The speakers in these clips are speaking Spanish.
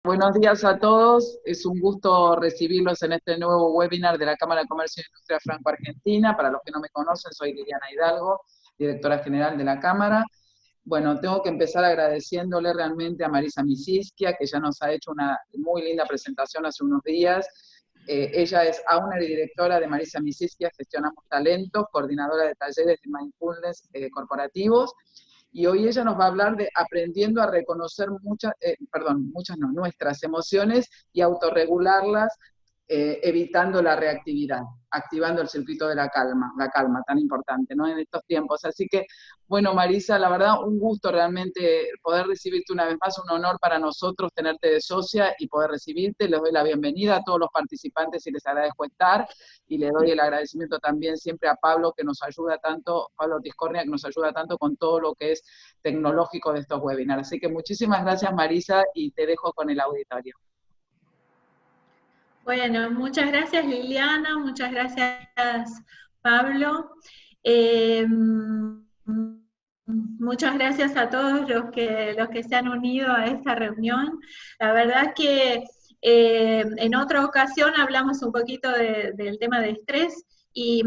Buenos días a todos. Es un gusto recibirlos en este nuevo webinar de la Cámara de Comercio e Industria Franco-Argentina. Para los que no me conocen, soy Liliana Hidalgo, directora general de la Cámara. Bueno, tengo que empezar agradeciéndole realmente a Marisa Misiskia, que ya nos ha hecho una muy linda presentación hace unos días. Ella es owner y directora de Marisa Misiskia, Gestionamos Talentos, coordinadora de talleres de mindfulness corporativos. Y hoy ella nos va a hablar de aprendiendo a reconocer nuestras emociones y autorregularlas, evitando la reactividad, activando el circuito de la calma tan importante, ¿no? En estos tiempos. Así que, bueno, Marisa, la verdad, un gusto realmente poder recibirte una vez más, un honor para nosotros tenerte de socia y poder recibirte. Les doy la bienvenida a todos los participantes y les agradezco estar, y le doy el agradecimiento también siempre a Pablo, que nos ayuda tanto, Pablo Tiscornia, que nos ayuda tanto con todo lo que es tecnológico de estos webinars. Así que muchísimas gracias, Marisa, y te dejo con el auditorio. Bueno, muchas gracias Liliana, muchas gracias Pablo. Muchas gracias a todos los que se han unido a esta reunión. La verdad que en otra ocasión hablamos un poquito del tema de estrés y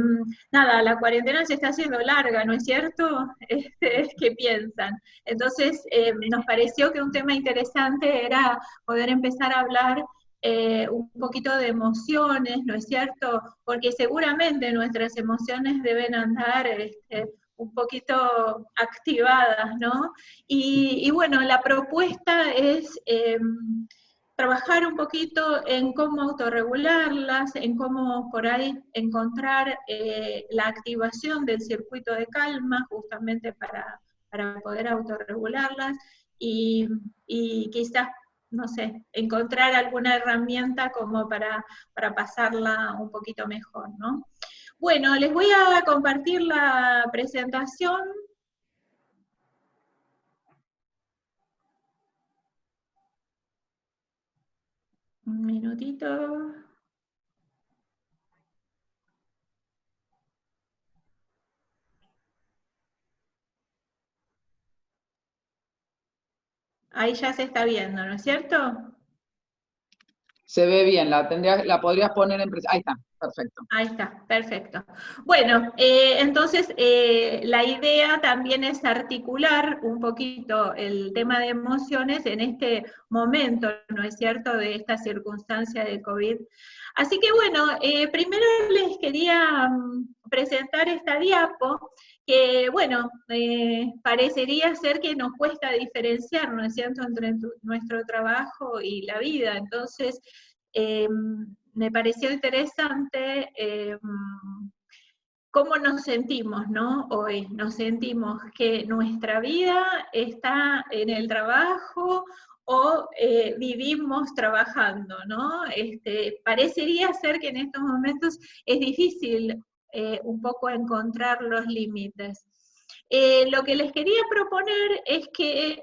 nada, la cuarentena se está haciendo larga, ¿no es cierto? ¿Qué piensan? Entonces nos pareció que un tema interesante era poder empezar a hablar un poquito de emociones, ¿no es cierto? Porque seguramente nuestras emociones deben andar un poquito activadas, ¿no? Y bueno, la propuesta es trabajar un poquito en cómo autorregularlas, en cómo por ahí encontrar la activación del circuito de calma justamente para poder autorregularlas y quizás, no sé, encontrar alguna herramienta como para pasarla un poquito mejor, ¿no? Bueno, les voy a compartir la presentación. Un minutito. Ahí ya se está viendo, ¿no es cierto? Se ve bien, la podrías poner en... Ahí está, perfecto. Ahí está, perfecto. Bueno, entonces la idea también es articular un poquito el tema de emociones en este momento, ¿no es cierto?, de esta circunstancia de COVID. Así que bueno, primero les quería presentar esta diapo, que bueno, parecería ser que nos cuesta diferenciar, ¿no es cierto?, entre nuestro trabajo y la vida. Entonces, me pareció interesante cómo nos sentimos, ¿no? Hoy nos sentimos que nuestra vida está en el trabajo o vivimos trabajando, ¿no? Parecería ser que en estos momentos es difícil un poco encontrar los límites. Lo que les quería proponer es que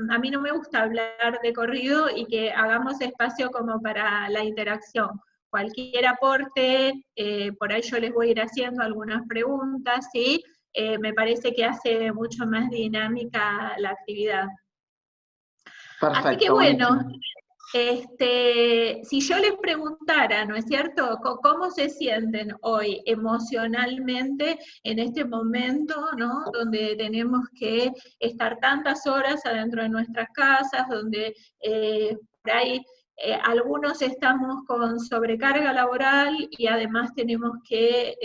a mí no me gusta hablar de corrido y que hagamos espacio como para la interacción. Cualquier aporte, por ahí yo les voy a ir haciendo algunas preguntas, y me parece que hace mucho más dinámica la actividad. Perfecto, así que bueno, si yo les preguntara, ¿no es cierto?, cómo se sienten hoy emocionalmente en este momento, ¿no?, donde tenemos que estar tantas horas adentro de nuestras casas, donde por ahí algunos estamos con sobrecarga laboral y además tenemos que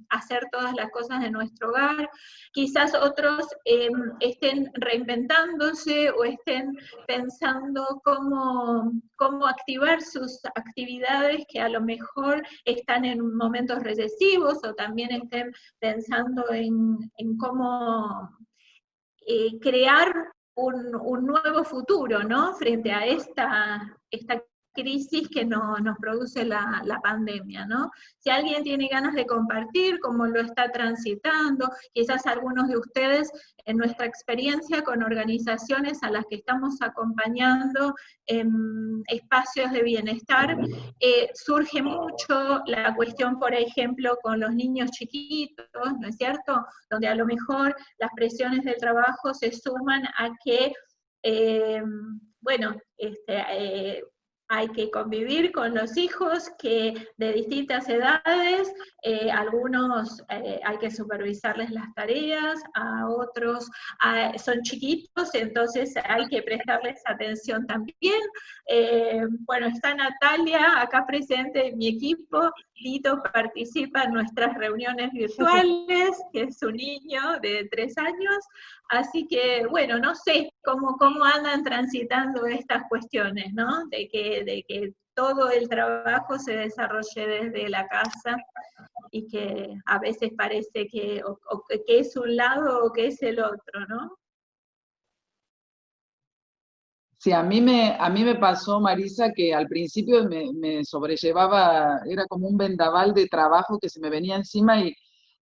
hacer todas las cosas de nuestro hogar. Quizás otros estén reinventándose o estén pensando cómo activar sus actividades que a lo mejor están en momentos recesivos, o también estén pensando en cómo crear un nuevo futuro, ¿no?, frente a esta crisis que nos produce la pandemia, ¿no? Si alguien tiene ganas de compartir cómo lo está transitando, quizás algunos de ustedes en nuestra experiencia con organizaciones a las que estamos acompañando en espacios de bienestar, surge mucho la cuestión, por ejemplo, con los niños chiquitos, ¿no es cierto?, donde a lo mejor las presiones del trabajo se suman a que bueno, hay que convivir con los hijos que de distintas edades, algunos hay que supervisarles las tareas, a otros son chiquitos, entonces hay que prestarles atención también. Bueno, está Natalia acá presente en mi equipo, Lito participa en nuestras reuniones virtuales, que es su niño de 3 años, así que, bueno, no sé cómo andan transitando estas cuestiones, ¿no? De que todo el trabajo se desarrolle desde la casa y que a veces parece que, o que es un lado o que es el otro, ¿no? Sí, a mí me pasó, Marisa, que al principio me sobrellevaba, era como un vendaval de trabajo que se me venía encima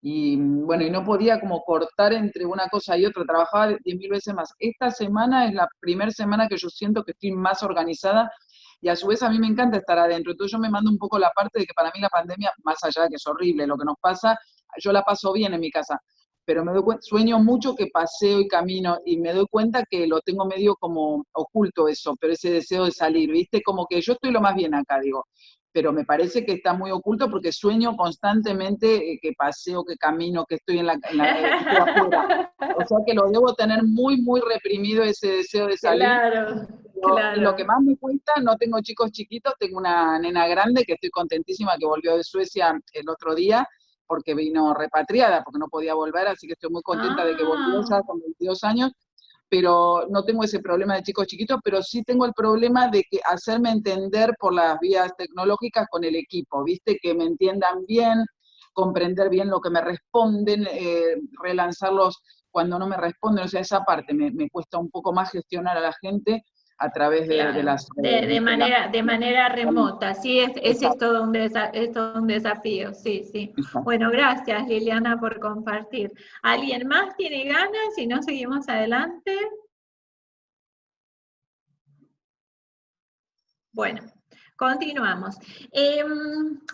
bueno, y no podía como cortar entre una cosa y otra, trabajaba 10.000 veces más. Esta semana es la primera semana que yo siento que estoy más organizada y a su vez a mí me encanta estar adentro, entonces yo me mando un poco la parte de que para mí la pandemia, más allá de que es horrible lo que nos pasa, yo la paso bien en mi casa, pero sueño mucho que paseo y camino y me doy cuenta que lo tengo medio como oculto eso, pero ese deseo de salir, ¿viste? Como que yo estoy lo más bien acá, digo, pero me parece que está muy oculto porque sueño constantemente que paseo, que camino, que estoy que estoy afuera. O sea que lo debo tener muy, muy reprimido ese deseo de salir. Claro, Y lo que claro. más me cuesta, no tengo chicos chiquitos, tengo una nena grande que estoy contentísima que volvió de Suecia el otro día porque vino repatriada, porque no podía volver, así que estoy muy contenta de que volvió Ah, ya con 22 años, pero no tengo ese problema de chicos chiquitos, pero sí tengo el problema de que hacerme entender por las vías tecnológicas con el equipo, ¿viste? Que me entiendan bien, comprender bien lo que me responden, relanzarlos cuando no me responden, o sea, esa parte me cuesta un poco más gestionar a la gente a través de claro, las redes, ¿viste? de manera remota, sí, ese es Exacto, todo es todo un desafío, sí, sí. exacto. Bueno, gracias Liliana por compartir. ¿Alguien más tiene ganas? Si no, seguimos adelante. Bueno, continuamos.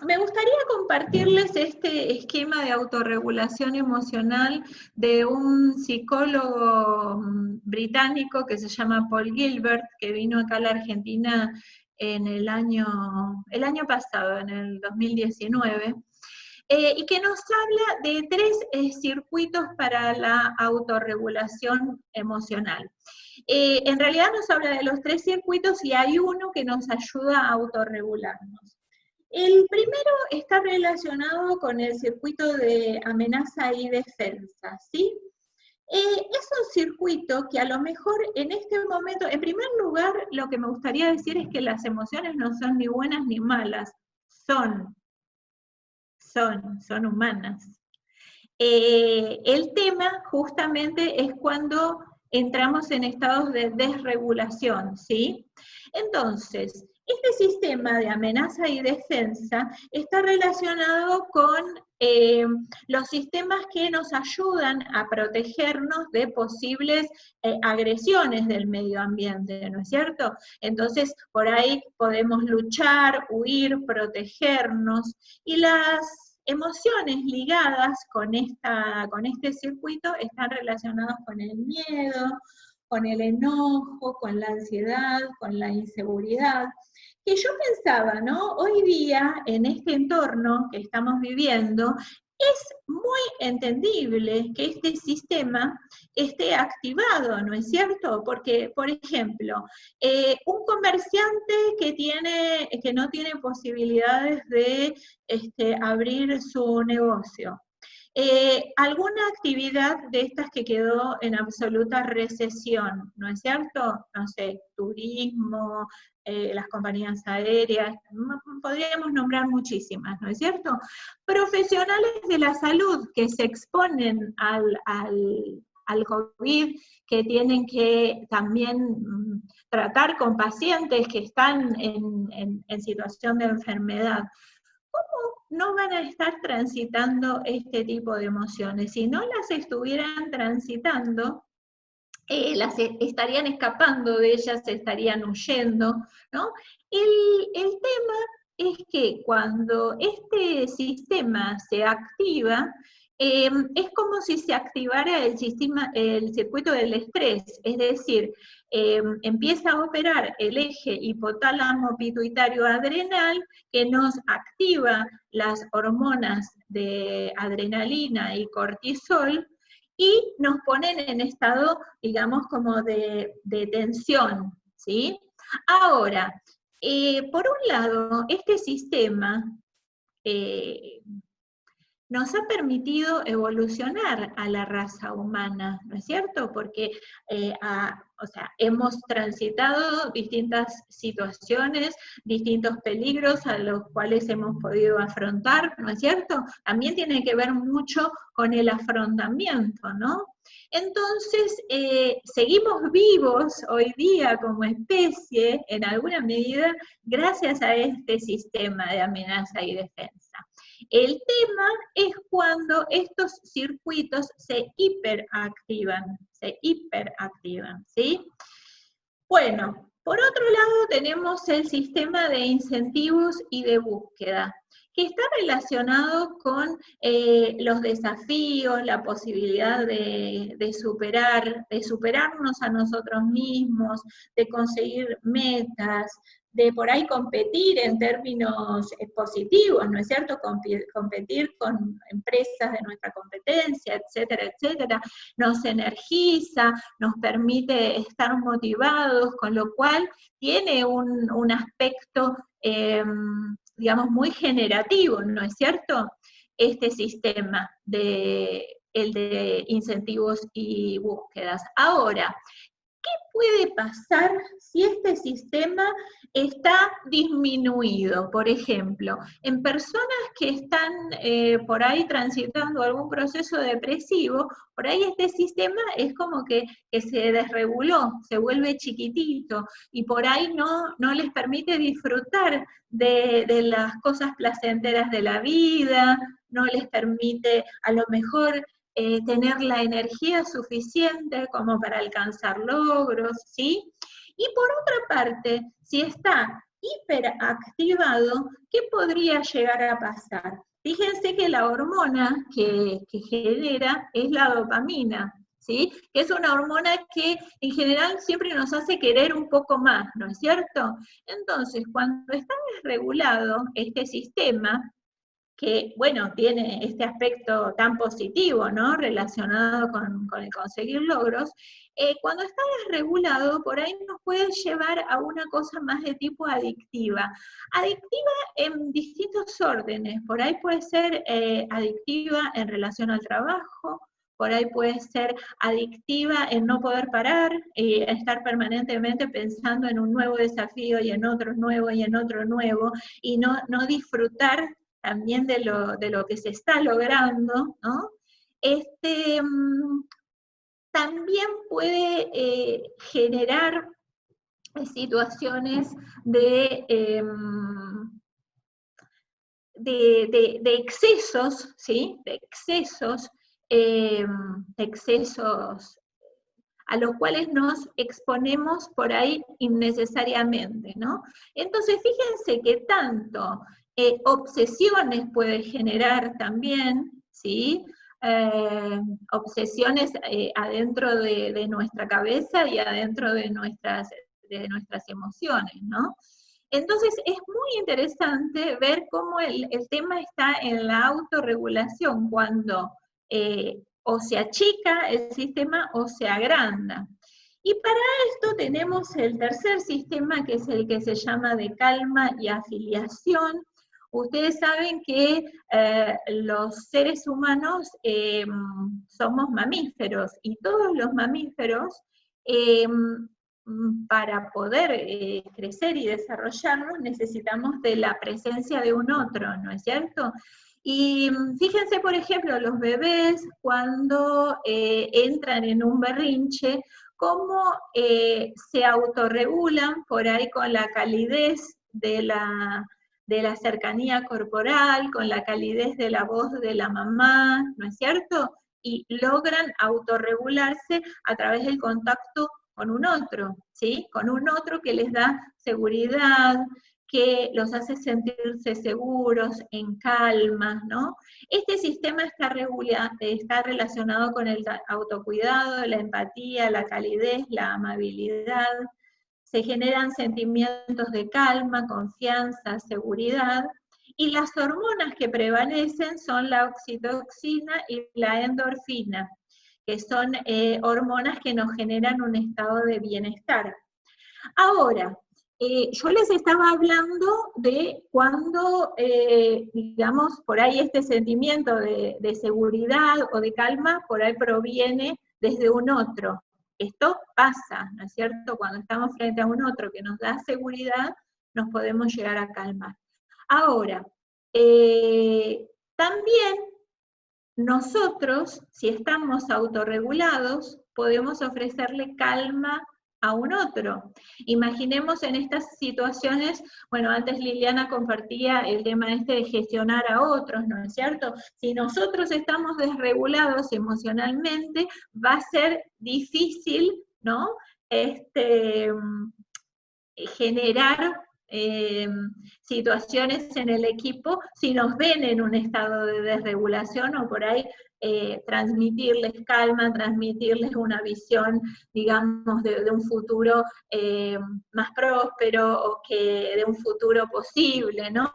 Me gustaría compartirles este esquema de autorregulación emocional de un psicólogo británico que se llama Paul Gilbert, que vino acá a la Argentina en el año pasado, en el 2019, y que nos habla de 3 circuitos para la autorregulación emocional. En realidad nos habla de los 3 circuitos y hay uno que nos ayuda a autorregularnos. El primero está relacionado con el circuito de amenaza y defensa, ¿sí? Es un circuito que a lo mejor en este momento, en primer lugar, lo que me gustaría decir es que las emociones no son ni buenas ni malas, son, son humanas. El tema justamente es cuando entramos en estados de desregulación, ¿sí? Entonces, este sistema de amenaza y defensa está relacionado con los sistemas que nos ayudan a protegernos de posibles agresiones del medio ambiente, ¿no es cierto? Entonces, por ahí podemos luchar, huir, protegernos, y las emociones ligadas con este circuito están relacionadas con el miedo, con el enojo, con la ansiedad, con la inseguridad. Que yo pensaba, ¿no? Hoy día, en este entorno que estamos viviendo, es muy entendible que este sistema esté activado, ¿no es cierto? Porque, por ejemplo, un comerciante que no tiene posibilidades de abrir su negocio. Alguna actividad de estas que quedó en absoluta recesión, ¿no es cierto? No sé, turismo, las compañías aéreas, podríamos nombrar muchísimas, ¿no es cierto? Profesionales de la salud que se exponen al COVID, que tienen que también tratar con pacientes que están en situación de enfermedad. ¿Cómo no van a estar transitando este tipo de emociones? Si no las estuvieran transitando, estarían escapando de ellas, estarían huyendo, ¿no? El tema es que cuando este sistema se activa, es como si se activara el circuito del estrés, es decir, empieza a operar el eje hipotálamo pituitario adrenal que nos activa las hormonas de adrenalina y cortisol y nos ponen en estado, digamos, como de tensión, ¿sí? Ahora, por un lado, este sistema nos ha permitido evolucionar a la raza humana, ¿no es cierto? Porque o sea, hemos transitado distintas situaciones, distintos peligros a los cuales hemos podido afrontar, ¿no es cierto? También tiene que ver mucho con el afrontamiento, ¿no? Entonces, seguimos vivos hoy día como especie, en alguna medida, gracias a este sistema de amenaza y defensa. El tema es cuando estos circuitos se hiperactivan, ¿sí? Bueno, por otro lado tenemos el sistema de incentivos y de búsqueda, que está relacionado con los desafíos, la posibilidad de superarnos a nosotros mismos, de conseguir metas, de por ahí competir en términos positivos, ¿no es cierto? Competir con empresas de nuestra competencia, etcétera, etcétera, nos energiza, nos permite estar motivados, con lo cual tiene un aspecto, digamos, muy generativo, ¿no es cierto? Este sistema el de incentivos y búsquedas. Ahora, ¿qué puede pasar si este sistema está disminuido? Por ejemplo, en personas que están por ahí transitando algún proceso depresivo, por ahí este sistema es como que se desreguló, se vuelve chiquitito, y por ahí no les permite disfrutar de las cosas placenteras de la vida, no les permite a lo mejor tener la energía suficiente como para alcanzar logros, ¿sí? Y por otra parte, si está hiperactivado, ¿qué podría llegar a pasar? Fíjense que la hormona que genera es la dopamina, ¿sí? Que es una hormona que en general siempre nos hace querer un poco más, ¿no es cierto? Entonces, cuando está desregulado este sistema, que, bueno, tiene este aspecto tan positivo, ¿no? Relacionado con el conseguir logros, cuando está desregulado, por ahí nos puede llevar a una cosa más de tipo adictiva. Adictiva en distintos órdenes, por ahí puede ser adictiva en relación al trabajo, por ahí puede ser adictiva en no poder parar, estar permanentemente pensando en un nuevo desafío y en otro nuevo y en otro nuevo, y no disfrutar también de lo que se está logrando, ¿no? También puede generar situaciones de excesos, ¿sí? De excesos a los cuales nos exponemos por ahí innecesariamente, ¿no? Entonces, fíjense que tanto obsesiones puede generar también, ¿sí? Obsesiones adentro de nuestra cabeza y adentro de nuestras emociones, ¿no? Entonces es muy interesante ver cómo el tema está en la autorregulación cuando o se achica el sistema o se agranda. Y para esto tenemos el tercer sistema, que es el que se llama de calma y afiliación. Ustedes saben que los seres humanos somos mamíferos, y todos los mamíferos, para poder crecer y desarrollarnos, necesitamos de la presencia de un otro, ¿no es cierto? Y fíjense, por ejemplo, los bebés cuando entran en un berrinche, cómo se autorregulan por ahí con la calidez de la cercanía corporal, con la calidez de la voz de la mamá, ¿no es cierto? Y logran autorregularse a través del contacto con un otro, ¿sí? Con un otro que les da seguridad, que los hace sentirse seguros, en calma, ¿no? Este sistema está relacionado con el autocuidado, la empatía, la calidez, la amabilidad. Se generan sentimientos de calma, confianza, seguridad, y las hormonas que prevalecen son la oxitocina y la endorfina, que son hormonas que nos generan un estado de bienestar. Ahora, yo les estaba hablando de cuando, digamos, por ahí este sentimiento de seguridad o de calma, por ahí proviene desde un otro. Esto pasa, ¿no es cierto? Cuando estamos frente a un otro que nos da seguridad, nos podemos llegar a calmar. Ahora, también nosotros, si estamos autorregulados, podemos ofrecerle calma a un otro. Imaginemos en estas situaciones, bueno, antes Liliana compartía el tema de gestionar a otros, ¿no es cierto? Si nosotros estamos desregulados emocionalmente, va a ser difícil, ¿no? Generar situaciones en el equipo si nos ven en un estado de desregulación o por ahí transmitirles calma, transmitirles una visión, digamos, de un futuro más próspero o que de un futuro posible, ¿no?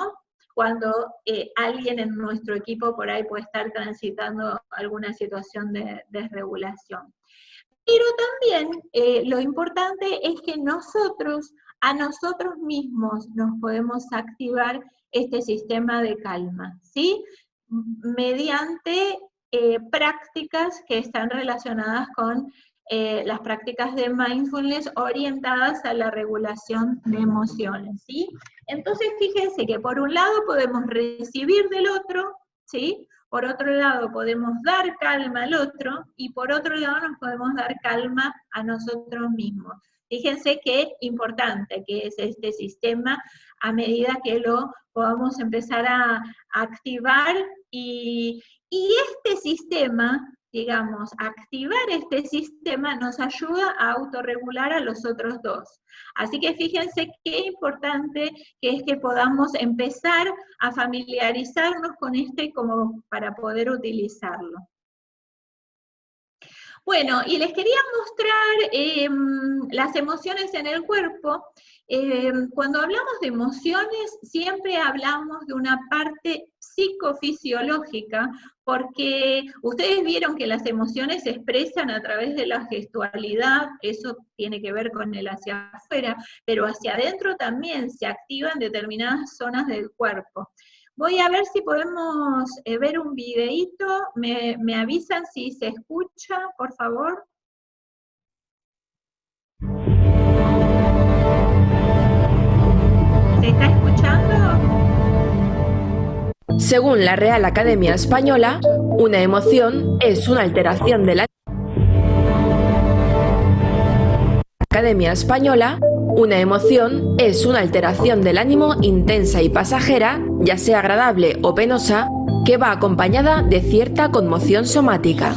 Cuando alguien en nuestro equipo por ahí puede estar transitando alguna situación de desregulación. Pero también lo importante es que a nosotros mismos nos podemos activar este sistema de calma, ¿sí? Mediante prácticas que están relacionadas con las prácticas de mindfulness orientadas a la regulación de emociones, ¿sí? Entonces, fíjense que por un lado podemos recibir del otro, ¿sí? Por otro lado podemos dar calma al otro, y por otro lado nos podemos dar calma a nosotros mismos. Fíjense qué importante que es este sistema a medida que lo podamos empezar a activar, y este sistema, digamos, activar este sistema nos ayuda a autorregular a los otros dos. Así que fíjense qué importante que es que podamos empezar a familiarizarnos con como para poder utilizarlo. Bueno, y les quería mostrar las emociones en el cuerpo. Cuando hablamos de emociones, siempre hablamos de una parte psicofisiológica, porque ustedes vieron que las emociones se expresan a través de la gestualidad, eso tiene que ver con el hacia afuera, pero hacia adentro también se activan determinadas zonas del cuerpo. Voy a ver si podemos ver un videíto, me avisan si se escucha, por favor. ¿Se está escuchando? Según la Real Academia Española, una emoción es una alteración de la Academia Española. Una emoción es una alteración del ánimo intensa y pasajera, ya sea agradable o penosa, que va acompañada de cierta conmoción somática.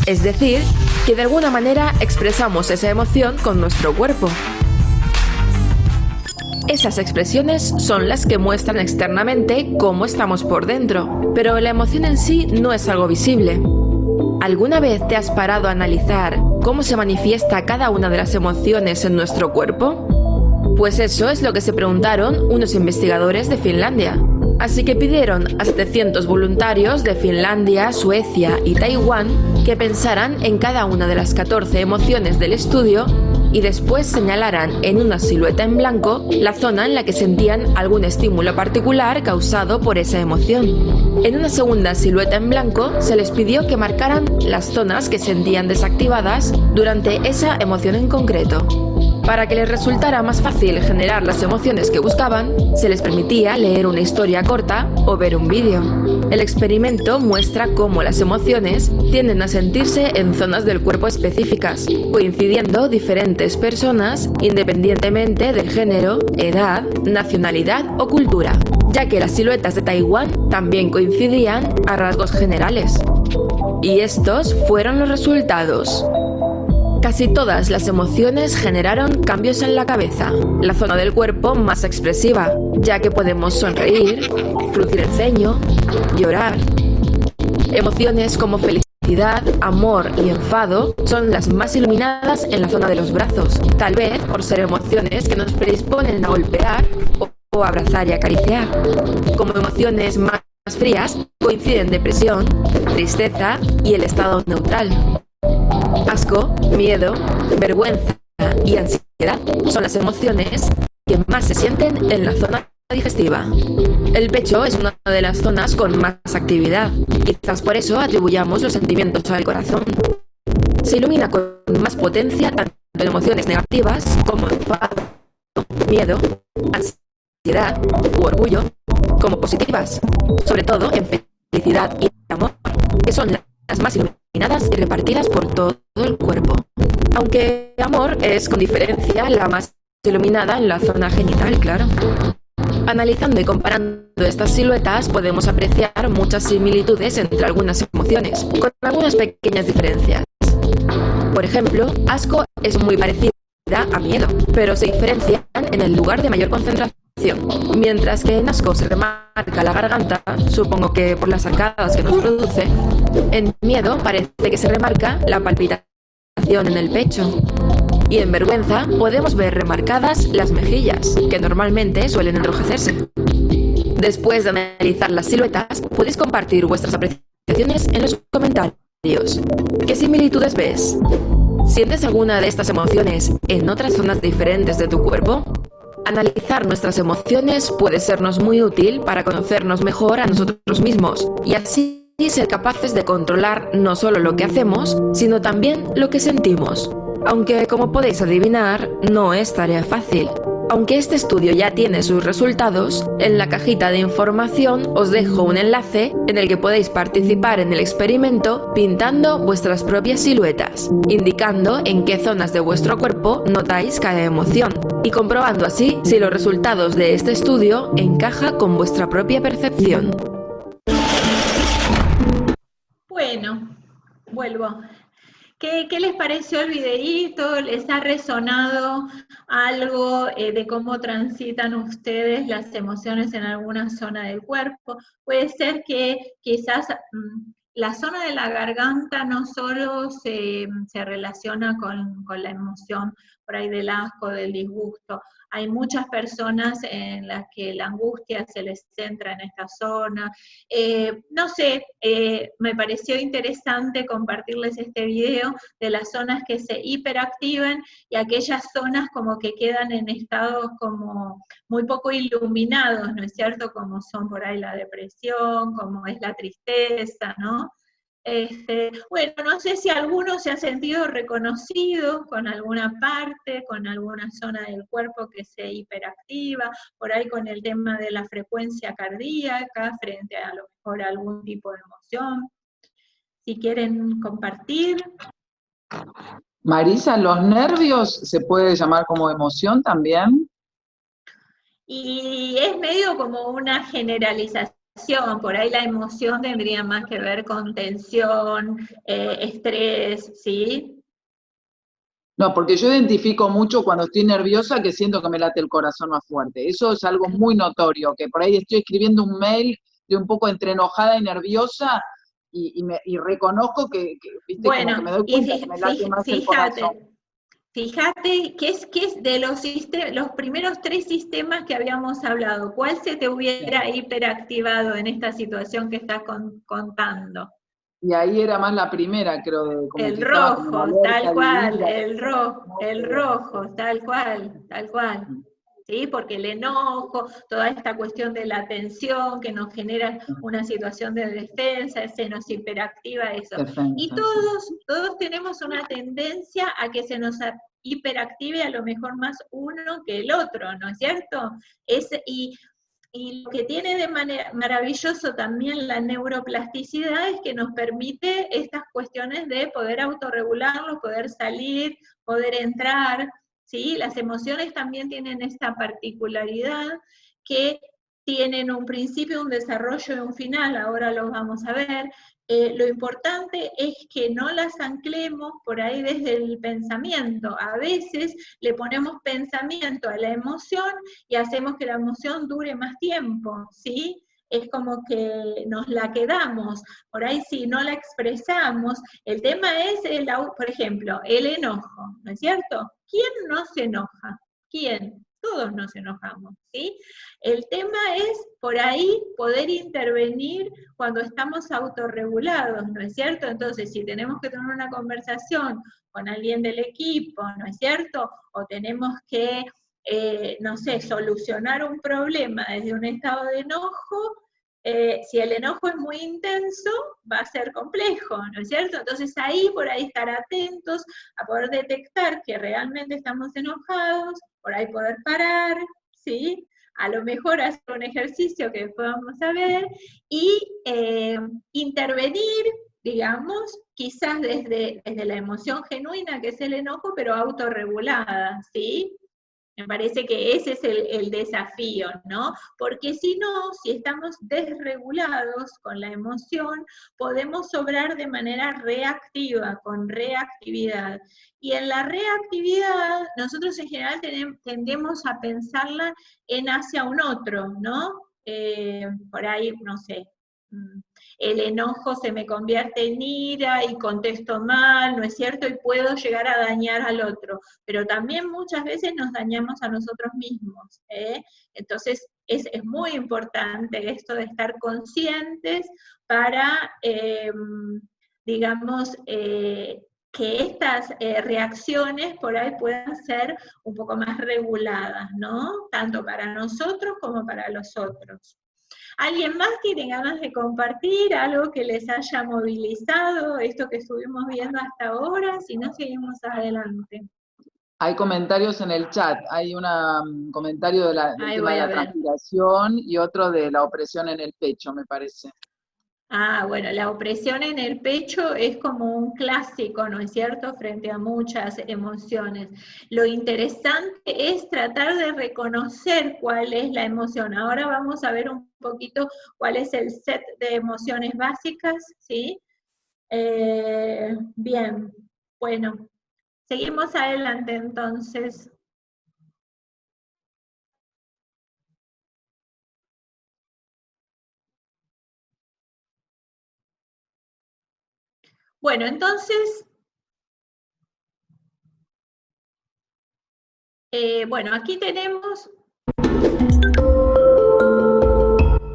Es decir, que de alguna manera expresamos esa emoción con nuestro cuerpo. Esas expresiones son las que muestran externamente cómo estamos por dentro, pero la emoción en sí no es algo visible. ¿Alguna vez te has parado a analizar cómo se manifiesta cada una de las emociones en nuestro cuerpo? Pues eso es lo que se preguntaron unos investigadores de Finlandia. Así que pidieron a 700 voluntarios de Finlandia, Suecia y Taiwán que pensaran en cada una de las 14 emociones del estudio y después señalaran en una silueta en blanco la zona en la que sentían algún estímulo particular causado por esa emoción. En una segunda silueta en blanco se les pidió que marcaran las zonas que sentían desactivadas durante esa emoción en concreto. Para que les resultara más fácil generar las emociones que buscaban, se les permitía leer una historia corta o ver un vídeo. El experimento muestra cómo las emociones tienden a sentirse en zonas del cuerpo específicas, coincidiendo diferentes personas independientemente del género, edad, nacionalidad o cultura, ya que las siluetas de Taiwán también coincidían a rasgos generales. Y estos fueron los resultados. Casi todas las emociones generaron cambios en la cabeza, la zona del cuerpo más expresiva, ya que podemos sonreír, fruncir el ceño, llorar. Emociones como felicidad, amor y enfado son las más iluminadas en la zona de los brazos, tal vez por ser emociones que nos predisponen a golpear o abrazar y acariciar. Como emociones más frías coinciden depresión, tristeza y el estado neutral. Asco, miedo, vergüenza y ansiedad son las emociones que más se sienten en la zona digestiva. El pecho es una de las zonas con más actividad, quizás por eso atribuyamos los sentimientos al corazón. Se ilumina con más potencia tanto en emociones negativas como enfado, miedo, ansiedad u orgullo, como positivas, sobre todo en felicidad y amor, que son las más iluminadas y repartidas por todo el cuerpo. Aunque amor es con diferencia la más iluminada en la zona genital, claro. Analizando y comparando estas siluetas podemos apreciar muchas similitudes entre algunas emociones, con algunas pequeñas diferencias. Por ejemplo, asco es muy parecida a miedo, pero se diferencian en el lugar de mayor concentración. Mientras que en asco se remarca la garganta, supongo que por las arcadas que nos produce, en miedo parece que se remarca la palpitación en el pecho. Y en vergüenza podemos ver remarcadas las mejillas, que normalmente suelen enrojecerse. Después de analizar las siluetas, podéis compartir vuestras apreciaciones en los comentarios. ¿Qué similitudes ves? ¿Sientes alguna de estas emociones en otras zonas diferentes de tu cuerpo? Analizar nuestras emociones puede sernos muy útil para conocernos mejor a nosotros mismos y así ser capaces de controlar no solo lo que hacemos, sino también lo que sentimos. Aunque, como podéis adivinar, no es tarea fácil. Aunque este estudio ya tiene sus resultados, en la cajita de información os dejo un enlace en el que podéis participar en el experimento pintando vuestras propias siluetas, indicando en qué zonas de vuestro cuerpo notáis cada emoción y comprobando así si los resultados de este estudio encajan con vuestra propia percepción. Bueno, vuelvo. ¿Qué les pareció el videíto? ¿Les ha resonado algo de cómo transitan ustedes las emociones en alguna zona del cuerpo? Puede ser que quizás la zona de la garganta no solo se relaciona con la emoción por ahí del asco, del disgusto. Hay muchas personas en las que la angustia se les centra en esta zona. No sé, me pareció interesante compartirles este video de las zonas que se hiperactivan y aquellas zonas como que quedan en estados como muy poco iluminados, ¿no es cierto? Como son por ahí la depresión, como es la tristeza, ¿no? Bueno, no sé si alguno se ha sentido reconocido con alguna parte, con alguna zona del cuerpo que se hiperactiva, por ahí con el tema de la frecuencia cardíaca frente a lo mejor algún tipo de emoción. Si quieren compartir. Marisa, ¿los nervios se puede llamar como emoción también? Y es medio como una generalización, por ahí la emoción tendría más que ver con tensión, estrés, ¿sí? No, porque yo identifico mucho cuando estoy nerviosa que siento que me late el corazón más fuerte. Eso es algo muy notorio, que por ahí estoy escribiendo un mail de un poco entre enojada y nerviosa y reconozco viste, bueno, como que me doy cuenta que me late más el corazón. Fíjate que es de los primeros 3 sistemas que habíamos hablado, ¿cuál se te hubiera hiperactivado en esta situación que estás contando? Y ahí era más la primera, creo, como El que estaba como rojo, tal cual, vivida. el rojo, tal cual. ¿Sí? Porque el enojo, toda esta cuestión de la tensión que nos genera una situación de defensa, se nos hiperactiva eso. Y todos tenemos una tendencia a que se nos hiperactive a lo mejor más uno que el otro, ¿no es cierto? Y lo que tiene de maravilloso también la neuroplasticidad es que nos permite estas cuestiones de poder autorregularlo, poder salir, poder entrar, ¿sí? Las emociones también tienen esta particularidad que tienen un principio, un desarrollo y un final, ahora lo vamos a ver. Lo importante es que no las anclemos por ahí desde el pensamiento. A veces le ponemos pensamiento a la emoción y hacemos que la emoción dure más tiempo, ¿sí? Es como que nos la quedamos. Por ahí si no la expresamos, el tema es, por ejemplo, el enojo, ¿no es cierto? ¿Quién no se enoja? ¿Quién? Todos nos enojamos, ¿sí? El tema es, por ahí, poder intervenir cuando estamos autorregulados, ¿no es cierto? Entonces, si tenemos que tener una conversación con alguien del equipo, ¿no es cierto? O tenemos que, no sé, solucionar un problema desde un estado de enojo, si el enojo es muy intenso, va a ser complejo, ¿no es cierto? Entonces ahí, por ahí estar atentos a poder detectar que realmente estamos enojados, por ahí poder parar, ¿sí? A lo mejor hacer un ejercicio que después vamos a ver, y intervenir, digamos, quizás desde la emoción genuina, que es el enojo, pero autorregulada, ¿sí? Me parece que ese es el desafío, ¿no? Porque si no, si estamos desregulados con la emoción, podemos obrar de manera reactiva, con reactividad. Y en la reactividad, nosotros en general tendemos a pensarla en hacia un otro, ¿no? Por ahí, no sé, el enojo se me convierte en ira y contesto mal, ¿no es cierto? Y puedo llegar a dañar al otro, pero también muchas veces nos dañamos a nosotros mismos, ¿eh? Entonces es muy importante esto de estar conscientes para, digamos, que estas reacciones por ahí puedan ser un poco más reguladas, ¿no? Tanto para nosotros como para los otros. ¿Alguien más tiene ganas de compartir algo que les haya movilizado, esto que estuvimos viendo hasta ahora? Si no, seguimos adelante. Hay comentarios en el chat, hay un comentario del tema de la transpiración y otro de la opresión en el pecho, me parece. Ah, bueno, la opresión en el pecho es como un clásico, ¿no es cierto?, frente a muchas emociones. Lo interesante es tratar de reconocer cuál es la emoción. Ahora vamos a ver un poquito cuál es el set de emociones básicas, ¿sí? Bien, bueno, seguimos adelante entonces. Bueno, entonces, bueno, aquí tenemos...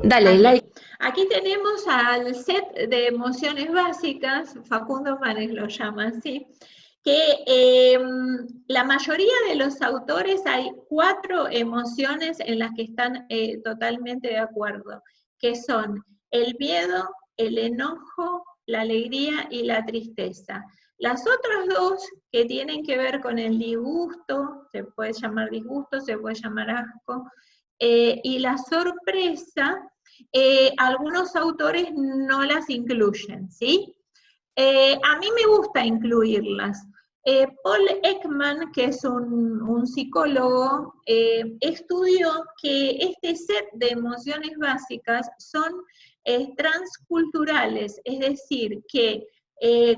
Dale like. Aquí tenemos al set de emociones básicas, Facundo Manes lo llama así, que la mayoría de los autores hay 4 emociones en las que están totalmente de acuerdo, que son el miedo, el enojo, la alegría y la tristeza. Las otras 2 que tienen que ver con el disgusto, se puede llamar disgusto, se puede llamar asco, y la sorpresa, algunos autores no las incluyen, ¿sí? A mí me gusta incluirlas. Paul Ekman, que es un psicólogo, estudió que este set de emociones básicas son transculturales, es decir, que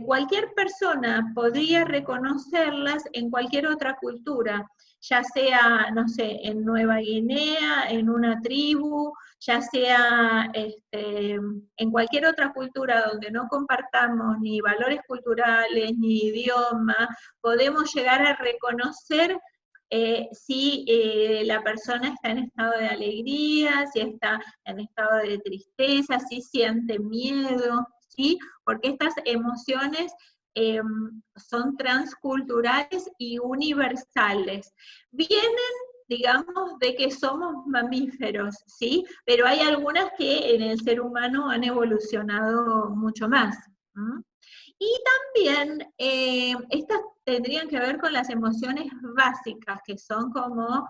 cualquier persona podría reconocerlas en cualquier otra cultura, ya sea, no sé, en Nueva Guinea, en una tribu, ya sea en cualquier otra cultura donde no compartamos ni valores culturales, ni idioma, podemos llegar a reconocer si la persona está en estado de alegría, si está en estado de tristeza, si siente miedo, ¿sí? Porque estas emociones son transculturales y universales. Vienen, digamos, de que somos mamíferos, ¿sí? Pero hay algunas que en el ser humano han evolucionado mucho más. ¿Mm? Y también estas tendrían que ver con las emociones básicas, que son como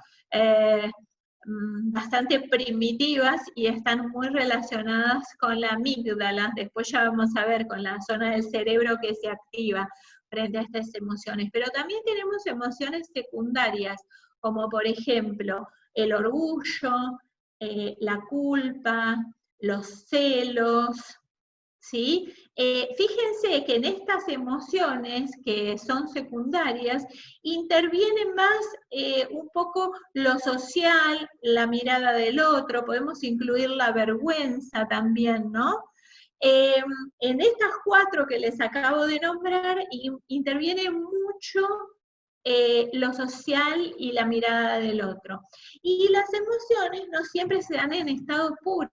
bastante primitivas y están muy relacionadas con la amígdala. Después ya vamos a ver con la zona del cerebro que se activa frente a estas emociones. Pero también tenemos emociones secundarias, como por ejemplo el orgullo, la culpa, los celos, ¿sí? Fíjense que en estas emociones que son secundarias interviene más un poco lo social, la mirada del otro, podemos incluir la vergüenza también, ¿no? En estas 4 que les acabo de nombrar interviene mucho lo social y la mirada del otro. Y las emociones no siempre se dan en estado puro,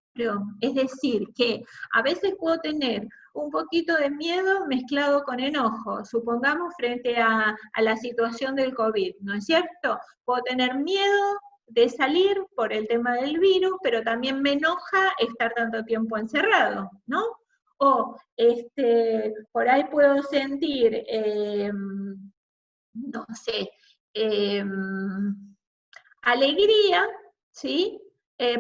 es decir, que a veces puedo tener un poquito de miedo mezclado con enojo, supongamos frente a la situación del COVID, ¿no es cierto? Puedo tener miedo de salir por el tema del virus, pero también me enoja estar tanto tiempo encerrado, ¿no? O por ahí puedo sentir no sé, alegría, ¿sí?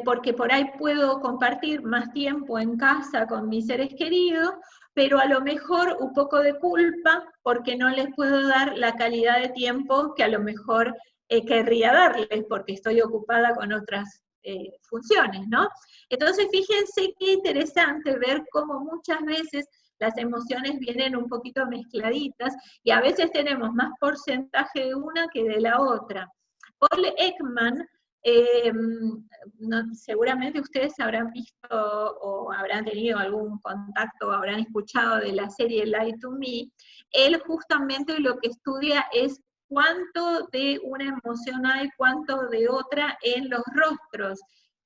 Porque por ahí puedo compartir más tiempo en casa con mis seres queridos, pero a lo mejor un poco de culpa porque no les puedo dar la calidad de tiempo que a lo mejor querría darles porque estoy ocupada con otras funciones, ¿no? Entonces fíjense qué interesante ver cómo muchas veces las emociones vienen un poquito mezcladitas y a veces tenemos más porcentaje de una que de la otra. Paul Ekman, seguramente ustedes habrán visto o habrán tenido algún contacto o habrán escuchado de la serie Lie to Me. Él justamente lo que estudia es cuánto de una emoción hay, cuánto de otra en los rostros.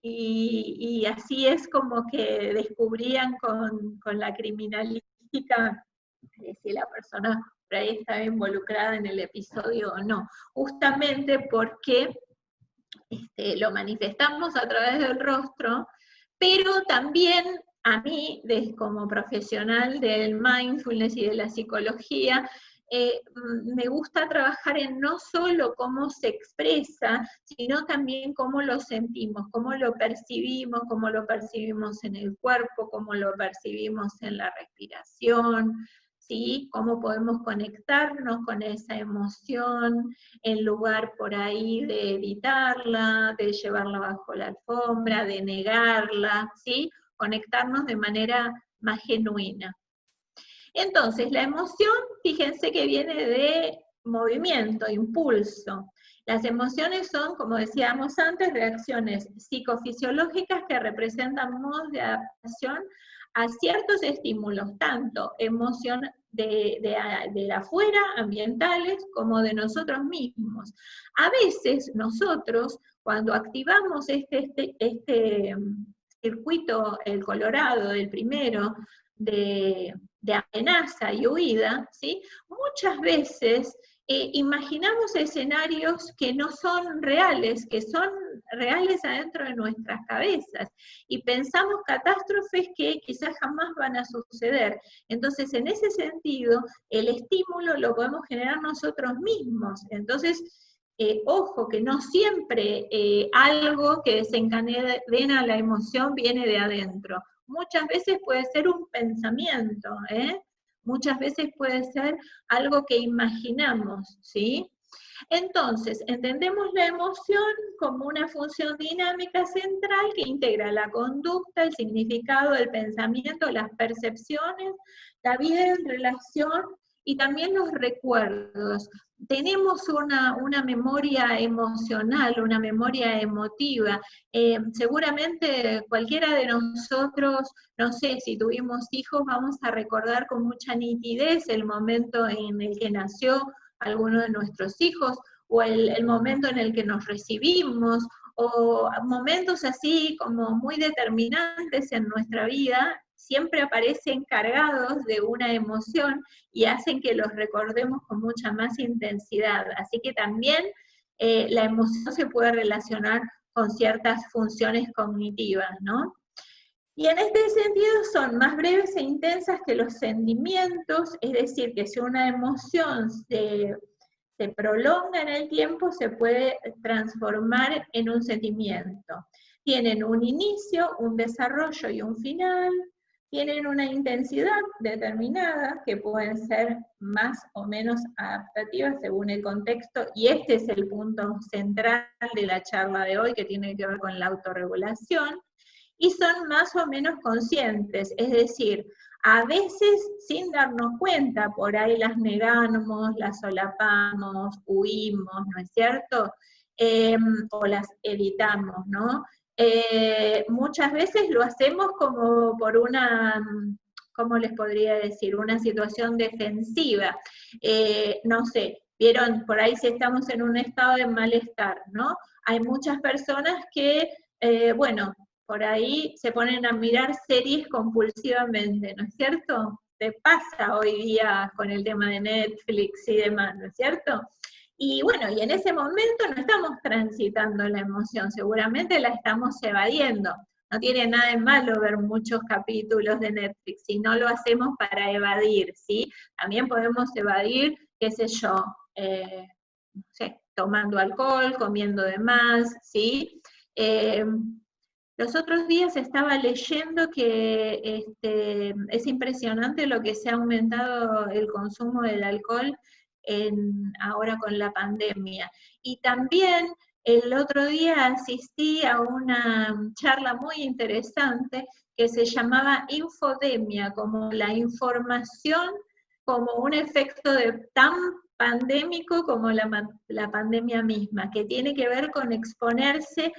Y así es como que descubrían con la criminalística si la persona por ahí estaba involucrada en el episodio o no, justamente porque lo manifestamos a través del rostro, pero también a mí, como profesional del mindfulness y de la psicología, me gusta trabajar en no solo cómo se expresa, sino también cómo lo sentimos, cómo lo percibimos en el cuerpo, cómo lo percibimos en la respiración, ¿sí? Cómo podemos conectarnos con esa emoción en lugar por ahí de evitarla, de llevarla bajo la alfombra, de negarla, ¿sí? Conectarnos de manera más genuina. Entonces, la emoción, fíjense que viene de movimiento, impulso. Las emociones son, como decíamos antes, reacciones psicofisiológicas que representan modos de adaptación a ciertos estímulos, tanto emoción de afuera, ambientales, como de nosotros mismos. A veces nosotros, cuando activamos este circuito, el colorado, el primero, de amenaza y huida, ¿sí? Muchas veces imaginamos escenarios que no son reales, que son reales adentro de nuestras cabezas, y pensamos catástrofes que quizás jamás van a suceder. Entonces, en ese sentido, el estímulo lo podemos generar nosotros mismos. Entonces, ojo, que no siempre algo que desencadena la emoción viene de adentro. Muchas veces puede ser un pensamiento, muchas veces puede ser algo que imaginamos, ¿sí? Entonces, entendemos la emoción como una función dinámica central que integra la conducta, el significado, el pensamiento, las percepciones, la vida en relación y también los recuerdos. Tenemos una memoria emocional, una memoria emotiva. Seguramente cualquiera de nosotros, no sé, si tuvimos hijos, vamos a recordar con mucha nitidez el momento en el que nació alguno de nuestros hijos, o el momento en el que nos recibimos, o momentos así como muy determinantes en nuestra vida, siempre aparecen cargados de una emoción y hacen que los recordemos con mucha más intensidad. Así que también la emoción se puede relacionar con ciertas funciones cognitivas, ¿no? Y en este sentido son más breves e intensas que los sentimientos, es decir, que si una emoción se prolonga en el tiempo, se puede transformar en un sentimiento. Tienen un inicio, un desarrollo y un final, tienen una intensidad determinada, que pueden ser más o menos adaptativas según el contexto, y este es el punto central de la charla de hoy, que tiene que ver con la autorregulación, y son más o menos conscientes, es decir, a veces sin darnos cuenta, por ahí las negamos, las solapamos, huimos, ¿no es cierto? O las evitamos, ¿no? Muchas veces lo hacemos como por una, ¿cómo les podría decir? Una situación defensiva. No sé, vieron, por ahí si estamos en un estado de malestar, ¿no? Hay muchas personas que, bueno, por ahí se ponen a mirar series compulsivamente, ¿no es cierto? Te pasa hoy día con el tema de Netflix y demás, ¿no es cierto? Y bueno, y en ese momento no estamos transitando la emoción, seguramente la estamos evadiendo. No tiene nada de malo ver muchos capítulos de Netflix, si no lo hacemos para evadir, ¿sí? También podemos evadir, qué sé yo, no sé, tomando alcohol, comiendo de más, ¿sí? Los otros días estaba leyendo que es impresionante lo que se ha aumentado el consumo del alcohol ahora con la pandemia. Y también el otro día asistí a una charla muy interesante que se llamaba infodemia, como la información como un efecto tan pandémico como la pandemia misma, que tiene que ver con exponerse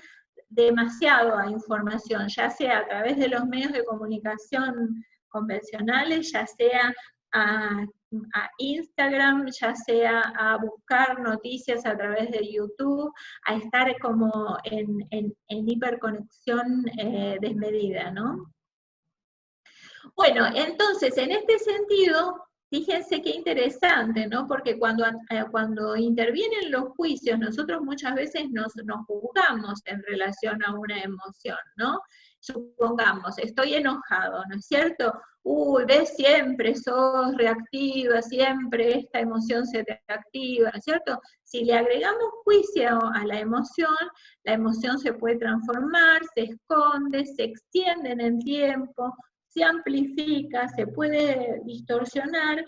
demasiado a información, ya sea a través de los medios de comunicación convencionales, ya sea a Instagram, ya sea a buscar noticias a través de YouTube, a estar como en hiperconexión desmedida, ¿no? Bueno, entonces, en este sentido, fíjense qué interesante, ¿no? Porque cuando intervienen los juicios, nosotros muchas veces nos juzgamos en relación a una emoción, ¿no? Supongamos, estoy enojado, ¿no es cierto? Uy, ves, siempre sos reactiva, siempre esta emoción se te activa, ¿no es cierto? Si le agregamos juicio a la emoción se puede transformar, se esconde, se extiende en el tiempo, se amplifica, se puede distorsionar,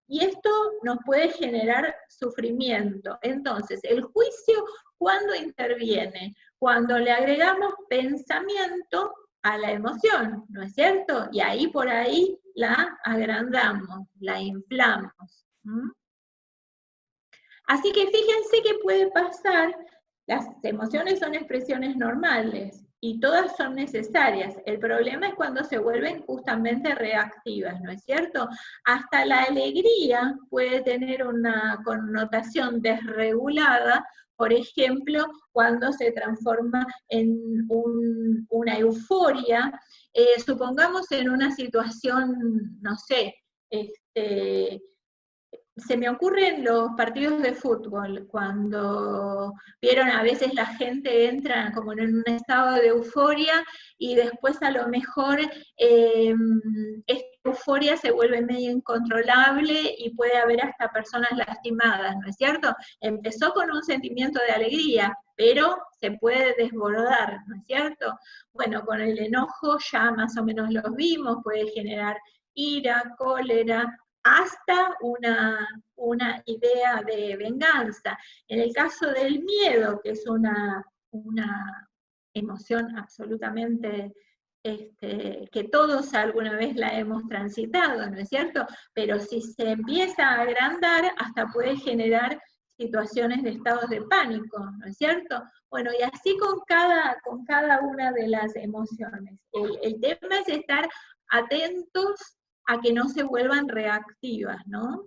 y esto nos puede generar sufrimiento. Entonces, el juicio, ¿cuándo interviene? Cuando le agregamos pensamiento a la emoción, ¿no es cierto? Y ahí por ahí la agrandamos, la inflamos. Así que fíjense qué puede pasar. Las emociones son expresiones normales y todas son necesarias. El problema es cuando se vuelven justamente reactivas, ¿no es cierto? Hasta la alegría puede tener una connotación desregulada, por ejemplo, cuando se transforma en una euforia, supongamos en una situación, no sé, se me ocurren los partidos de fútbol, cuando vieron a veces la gente entra como en un estado de euforia y después a lo mejor esta euforia se vuelve medio incontrolable y puede haber hasta personas lastimadas, ¿no es cierto? Empezó con un sentimiento de alegría, pero se puede desbordar, ¿no es cierto? Bueno, con el enojo ya más o menos lo vimos, puede generar ira, cólera, hasta una idea de venganza. En el caso del miedo, que es una emoción absolutamente que todos alguna vez la hemos transitado, ¿no es cierto? Pero si se empieza a agrandar, hasta puede generar situaciones de estados de pánico, ¿no es cierto? Bueno, y así con cada una de las emociones. El tema es estar atentos a que no se vuelvan reactivas, ¿no?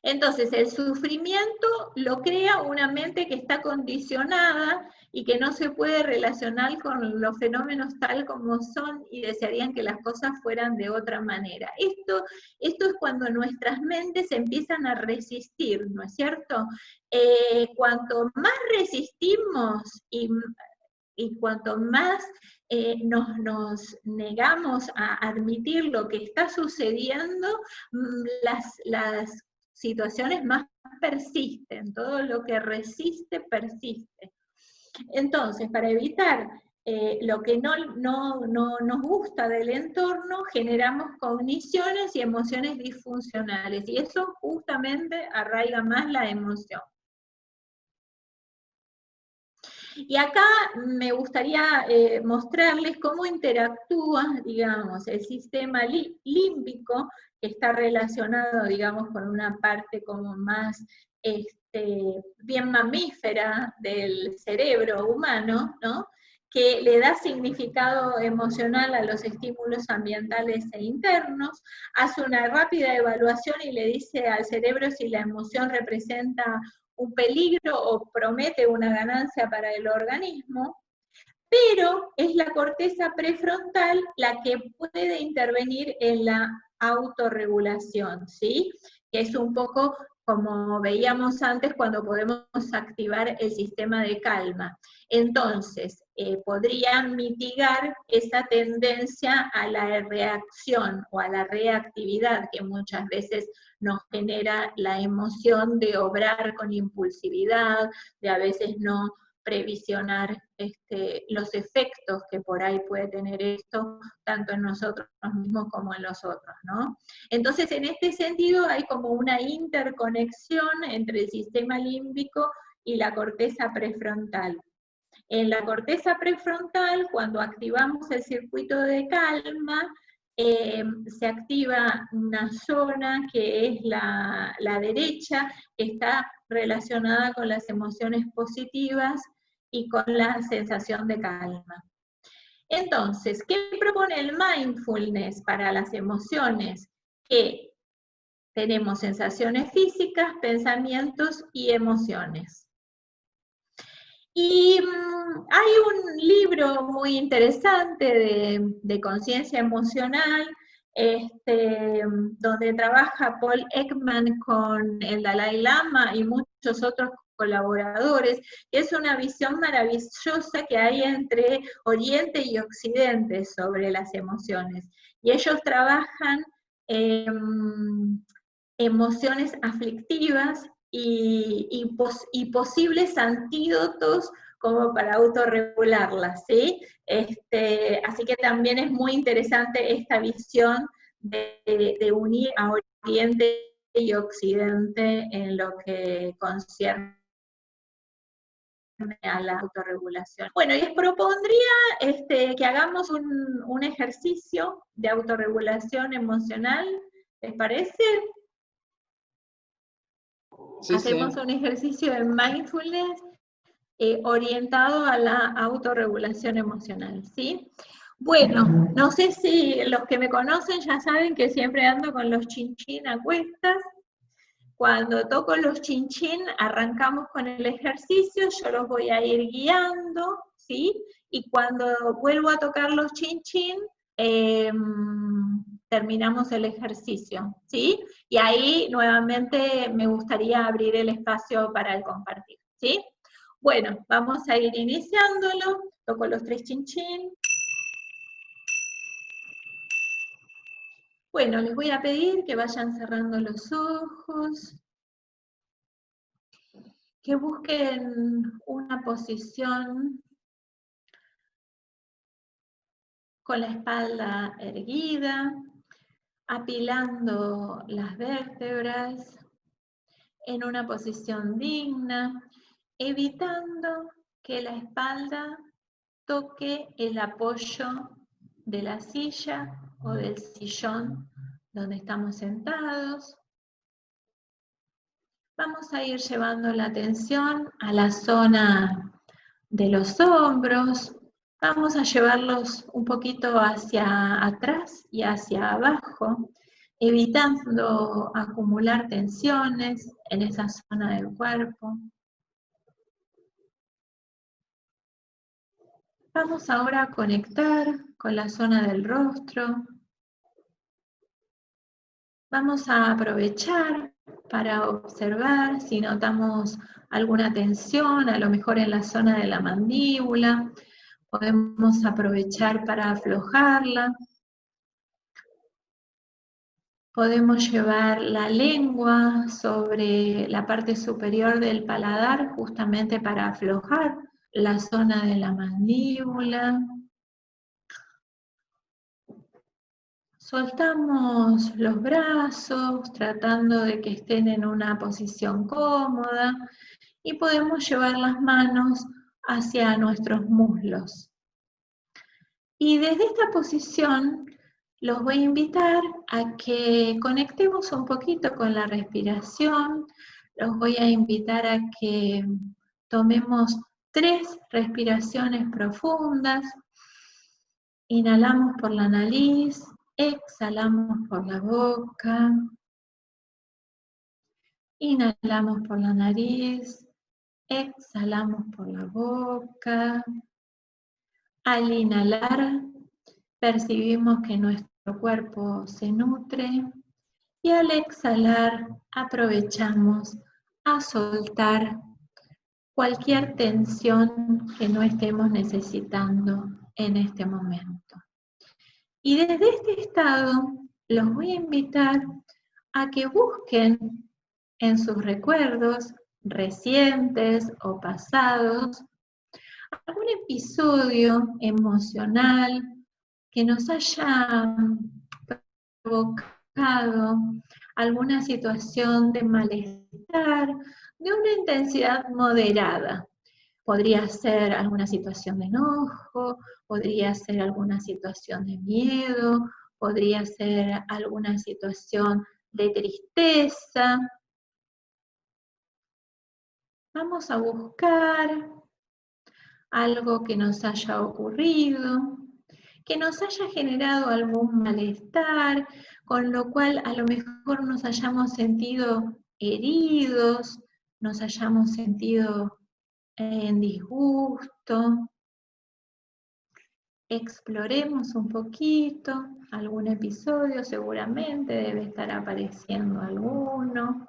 Entonces, el sufrimiento lo crea una mente que está condicionada y que no se puede relacionar con los fenómenos tal como son y desearían que las cosas fueran de otra manera. Esto es cuando nuestras mentes empiezan a resistir, ¿no es cierto? Cuanto más resistimos y cuanto más nos negamos a admitir lo que está sucediendo, las situaciones más persisten, todo lo que resiste persiste. Entonces, para evitar lo que no nos gusta del entorno, generamos cogniciones y emociones disfuncionales, y eso justamente arraiga más la emoción. Y acá me gustaría mostrarles cómo interactúa, digamos, el sistema límbico, que está relacionado, digamos, con una parte como más bien mamífera del cerebro humano, ¿no? Que le da significado emocional a los estímulos ambientales e internos, hace una rápida evaluación y le dice al cerebro si la emoción representa un peligro o promete una ganancia para el organismo, pero es la corteza prefrontal la que puede intervenir en la autorregulación, ¿sí? Que es un poco como veíamos antes cuando podemos activar el sistema de calma. Entonces, podrían mitigar esa tendencia a la reacción o a la reactividad que muchas veces nos genera la emoción de obrar con impulsividad, de a veces no previsionar los efectos que por ahí puede tener esto, tanto en nosotros mismos como en los otros, ¿no? Entonces, en este sentido, hay como una interconexión entre el sistema límbico y la corteza prefrontal. En la corteza prefrontal, cuando activamos el circuito de calma, se activa una zona que es la derecha, que está relacionada con las emociones positivas y con la sensación de calma. Entonces, ¿qué propone el mindfulness para las emociones? Que tenemos sensaciones físicas, pensamientos y emociones. Y hay un libro muy interesante de conciencia emocional, donde trabaja Paul Ekman con el Dalai Lama y muchos otros colaboradores, y es una visión maravillosa que hay entre Oriente y Occidente sobre las emociones. Y ellos trabajan emociones aflictivas y posibles antídotos como para autorregularlas, ¿sí? Así que también es muy interesante esta visión de unir a Oriente y Occidente en lo que concierne a la autorregulación. Bueno, y les propondría que hagamos un ejercicio de autorregulación emocional, ¿les parece? Sí, hacemos un ejercicio de mindfulness orientado a la autorregulación emocional, ¿sí? Bueno, no sé si los que me conocen ya saben que siempre ando con los chinchín a cuestas. Cuando toco los chinchín, arrancamos con el ejercicio, yo los voy a ir guiando, ¿sí? Y cuando vuelvo a tocar los chinchín, terminamos el ejercicio, ¿sí? Y ahí nuevamente me gustaría abrir el espacio para el compartir, ¿sí? Bueno, vamos a ir iniciándolo, toco los 3 chinchín. Bueno, les voy a pedir que vayan cerrando los ojos, que busquen una posición con la espalda erguida, apilando las vértebras en una posición digna, evitando que la espalda toque el apoyo de la silla o del sillón donde estamos sentados. Vamos a ir llevando la atención a la zona de los hombros. Vamos a llevarlos un poquito hacia atrás y hacia abajo, evitando acumular tensiones en esa zona del cuerpo. Vamos ahora a conectar con la zona del rostro. Vamos a aprovechar para observar si notamos alguna tensión, a lo mejor en la zona de la mandíbula. Podemos aprovechar para aflojarla. Podemos llevar la lengua sobre la parte superior del paladar justamente para aflojar la zona de la mandíbula. Soltamos los brazos, tratando de que estén en una posición cómoda, y podemos llevar las manos hacia nuestros muslos. Y desde esta posición los voy a invitar a que conectemos un poquito con la respiración. Los voy a invitar a que tomemos 3 respiraciones profundas. Inhalamos por la nariz, exhalamos por la boca. Inhalamos por la nariz, exhalamos por la boca. Al inhalar, percibimos que nuestro cuerpo se nutre, y al exhalar aprovechamos a soltar cualquier tensión que no estemos necesitando en este momento. Y desde este estado los voy a invitar a que busquen en sus recuerdos recientes o pasados algún episodio emocional que nos haya provocado alguna situación de malestar de una intensidad moderada. Podría ser alguna situación de enojo, podría ser alguna situación de miedo, podría ser alguna situación de tristeza. Vamos a buscar algo que nos haya ocurrido, que nos haya generado algún malestar, con lo cual a lo mejor nos hayamos sentido heridos, nos hayamos sentido en disgusto. Exploremos un poquito algún episodio, seguramente debe estar apareciendo alguno.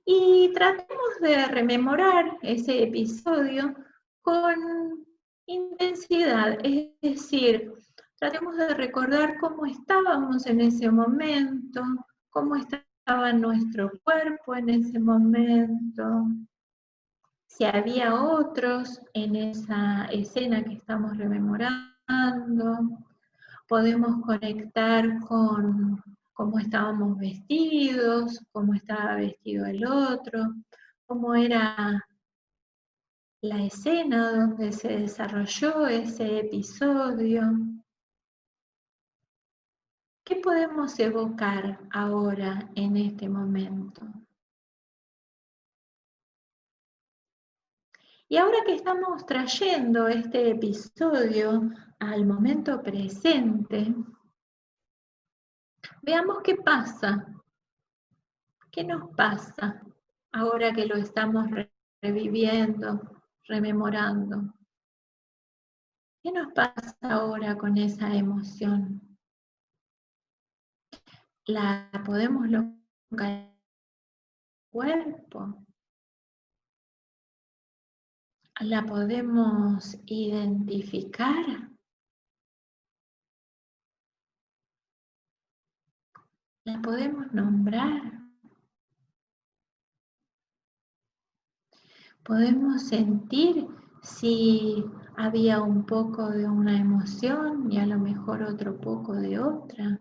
Y tratemos de rememorar ese episodio con intensidad, es decir, tratemos de recordar cómo estábamos en ese momento, cómo estaba nuestro cuerpo en ese momento, si había otros en esa escena que estamos rememorando. Podemos conectar con cómo estábamos vestidos, cómo estaba vestido el otro, cómo era la escena donde se desarrolló ese episodio. ¿Qué podemos evocar ahora en este momento? Y ahora que estamos trayendo este episodio al momento presente, veamos qué pasa. ¿Qué nos pasa ahora que lo estamos reviviendo, rememorando? ¿Qué nos pasa ahora con esa emoción? ¿La podemos localizar en el cuerpo? ¿La podemos identificar? ¿La podemos nombrar? ¿Podemos sentir si había un poco de una emoción y a lo mejor otro poco de otra?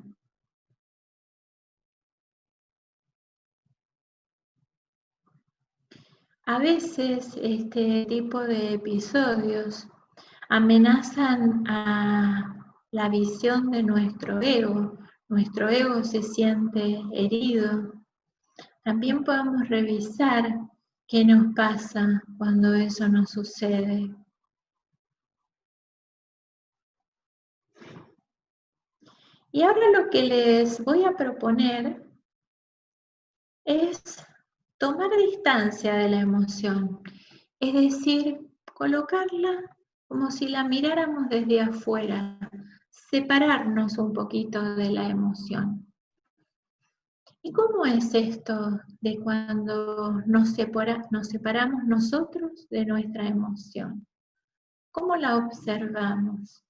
A veces este tipo de episodios amenazan a la visión de nuestro ego se siente herido. También podemos revisar qué nos pasa cuando eso nos sucede. Y ahora lo que les voy a proponer es tomar distancia de la emoción, es decir, colocarla como si la miráramos desde afuera, separarnos un poquito de la emoción. ¿Y cómo es esto de cuando nos separamos nosotros de nuestra emoción? ¿Cómo la observamos?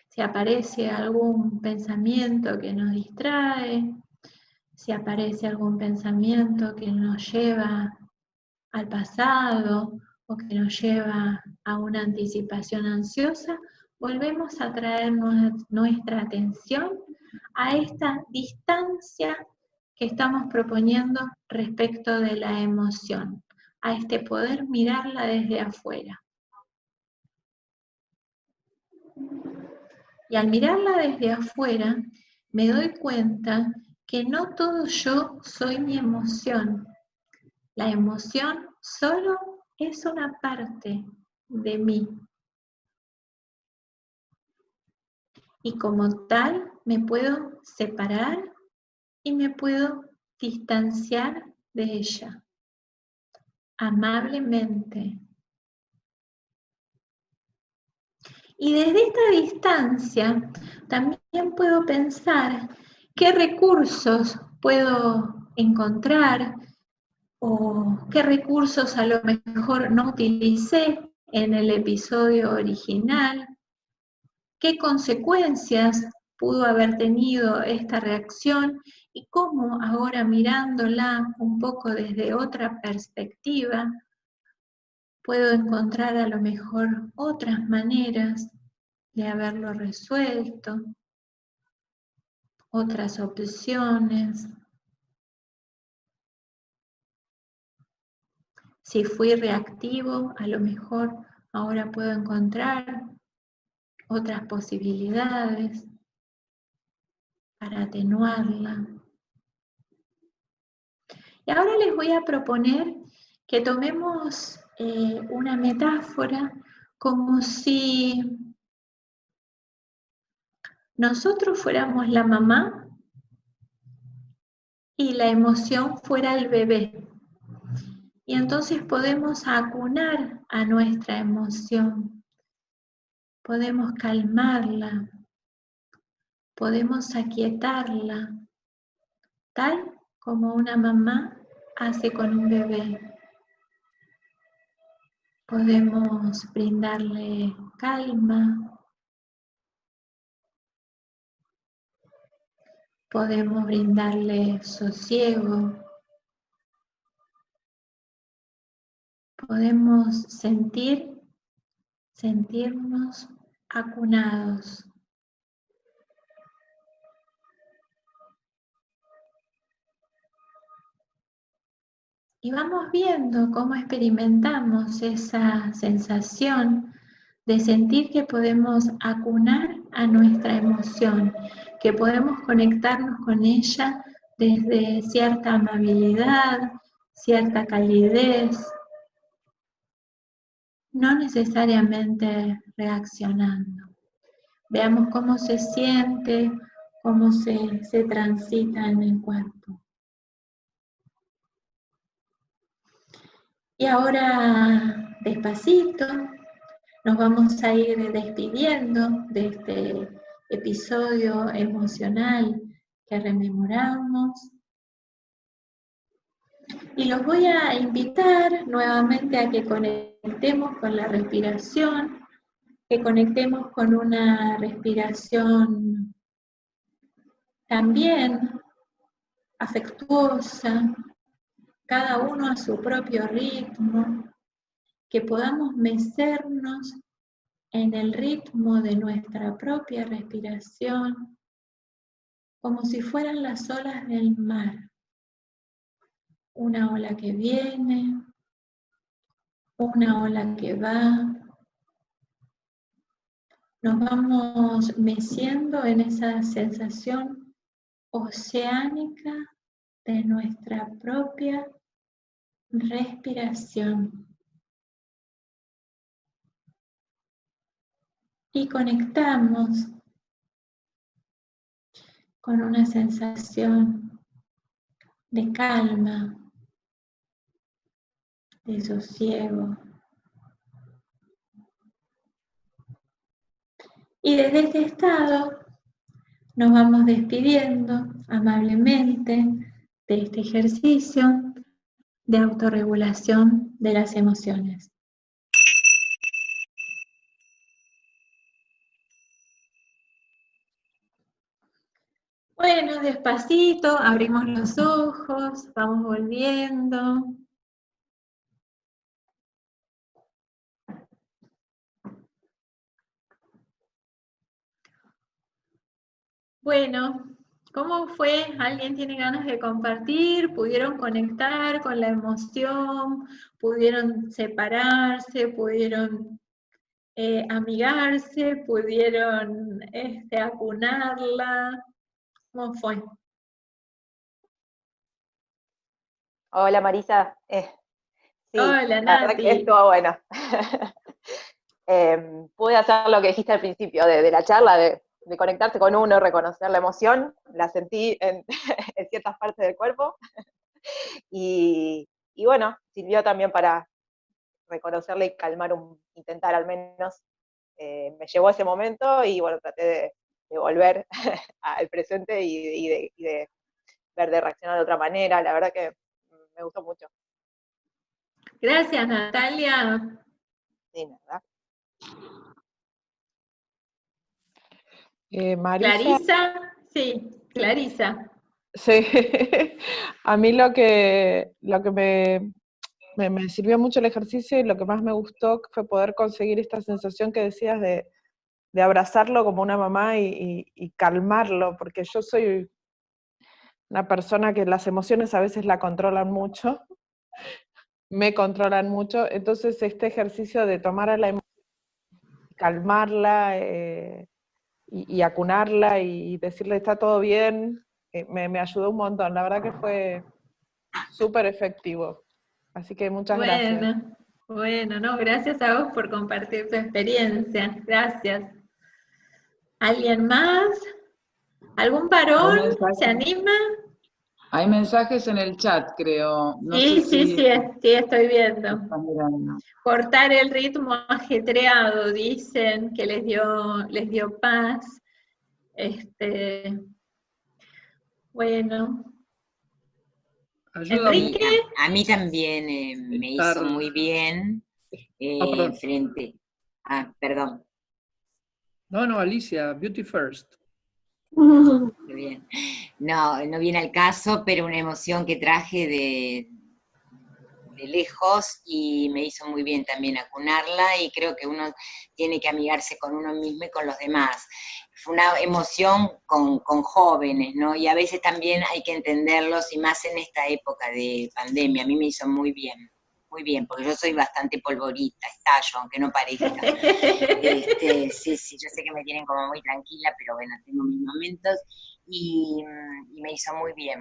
Si aparece algún pensamiento que nos distrae, si aparece algún pensamiento que nos lleva al pasado o que nos lleva a una anticipación ansiosa, volvemos a traer nuestra atención a esta distancia que estamos proponiendo respecto de la emoción, a este poder mirarla desde afuera. Y al mirarla desde afuera, me doy cuenta que no todo yo soy mi emoción. La emoción solo es una parte de mí. Y como tal, me puedo separar y me puedo distanciar de ella, amablemente. Y desde esta distancia también puedo pensar qué recursos puedo encontrar o qué recursos a lo mejor no utilicé en el episodio original, qué consecuencias pudo haber tenido esta reacción y cómo ahora mirándola un poco desde otra perspectiva, puedo encontrar a lo mejor otras maneras de haberlo resuelto, otras opciones. Si fui reactivo, a lo mejor ahora puedo encontrar otras posibilidades para atenuarla. Y ahora les voy a proponer que tomemos una metáfora como si nosotros fuéramos la mamá y la emoción fuera el bebé. Y entonces podemos acunar a nuestra emoción, podemos calmarla, podemos aquietarla, tal como una mamá hace con un bebé. Podemos brindarle calma, podemos brindarle sosiego, podemos sentirnos acunados. Y vamos viendo cómo experimentamos esa sensación de sentir que podemos acunar a nuestra emoción, que podemos conectarnos con ella desde cierta amabilidad, cierta calidez, no necesariamente reaccionando. Veamos cómo se siente, cómo se transita en el cuerpo. Y ahora, despacito, nos vamos a ir despidiendo de este episodio emocional que rememoramos. Y los voy a invitar nuevamente a que conectemos con la respiración, que conectemos con una respiración también afectuosa, cada uno a su propio ritmo, que podamos mecernos en el ritmo de nuestra propia respiración, como si fueran las olas del mar. Una ola que viene, una ola que va. Nos vamos meciendo en esa sensación oceánica de nuestra propia respiración. Y conectamos con una sensación de calma, de sosiego. Y desde este estado nos vamos despidiendo amablemente de este ejercicio de autorregulación de las emociones. Bueno, despacito, abrimos los ojos, vamos volviendo. Bueno, ¿cómo fue? ¿Alguien tiene ganas de compartir? ¿Pudieron conectar con la emoción? ¿Pudieron separarse? ¿Pudieron amigarse? ¿Pudieron acunarla? ¿Cómo fue? Hola Marisa, sí, Hola, la verdad que Nati. estuvo bueno. Pude hacer lo que dijiste al principio de la charla, de conectarse con uno, reconocer la emoción, la sentí en, en ciertas partes del cuerpo y bueno, sirvió también para reconocerla y calmar, intentar al menos, me llevó a ese momento y bueno, traté de volver al presente y de ver, de reaccionar de otra manera, la verdad que me gustó mucho. Gracias, Natalia. Sí, ¿verdad? Marisa, Clarisa, sí, Clarisa. sí, a mí lo que me sirvió mucho el ejercicio y lo que más me gustó fue poder conseguir esta sensación que decías de abrazarlo como una mamá y calmarlo, porque yo soy una persona que las emociones a veces la controlan mucho, me controlan mucho, entonces este ejercicio de tomar a la emoción, calmarla y acunarla y decirle está todo bien, me ayudó un montón, la verdad que fue súper efectivo. Así que muchas gracias. Bueno, no, gracias a vos por compartir tu experiencia. Gracias. ¿Alguien más? ¿Algún Hay varón se mensajes, anima? hay mensajes en el chat, creo. No sé Sí, sí, si sí, sí, estoy viendo. están mirando. Cortar el ritmo ajetreado, dicen que les dio paz. Bueno. Ayuda Enrique, A mí también me estar. hizo muy bien Perdón. frente. Ah, perdón. No, Alicia, Beauty First. Qué bien. No viene al caso, pero una emoción que traje de lejos y me hizo muy bien también acunarla y creo que uno tiene que amigarse con uno mismo y con los demás. Fue una emoción con jóvenes, ¿no? Y a veces también hay que entenderlos y más en esta época de pandemia. A mí me hizo muy bien, porque yo soy bastante polvorita, estallo, aunque no parezca. Sí, yo sé que me tienen como muy tranquila, pero bueno, tengo mis momentos y me hizo muy bien,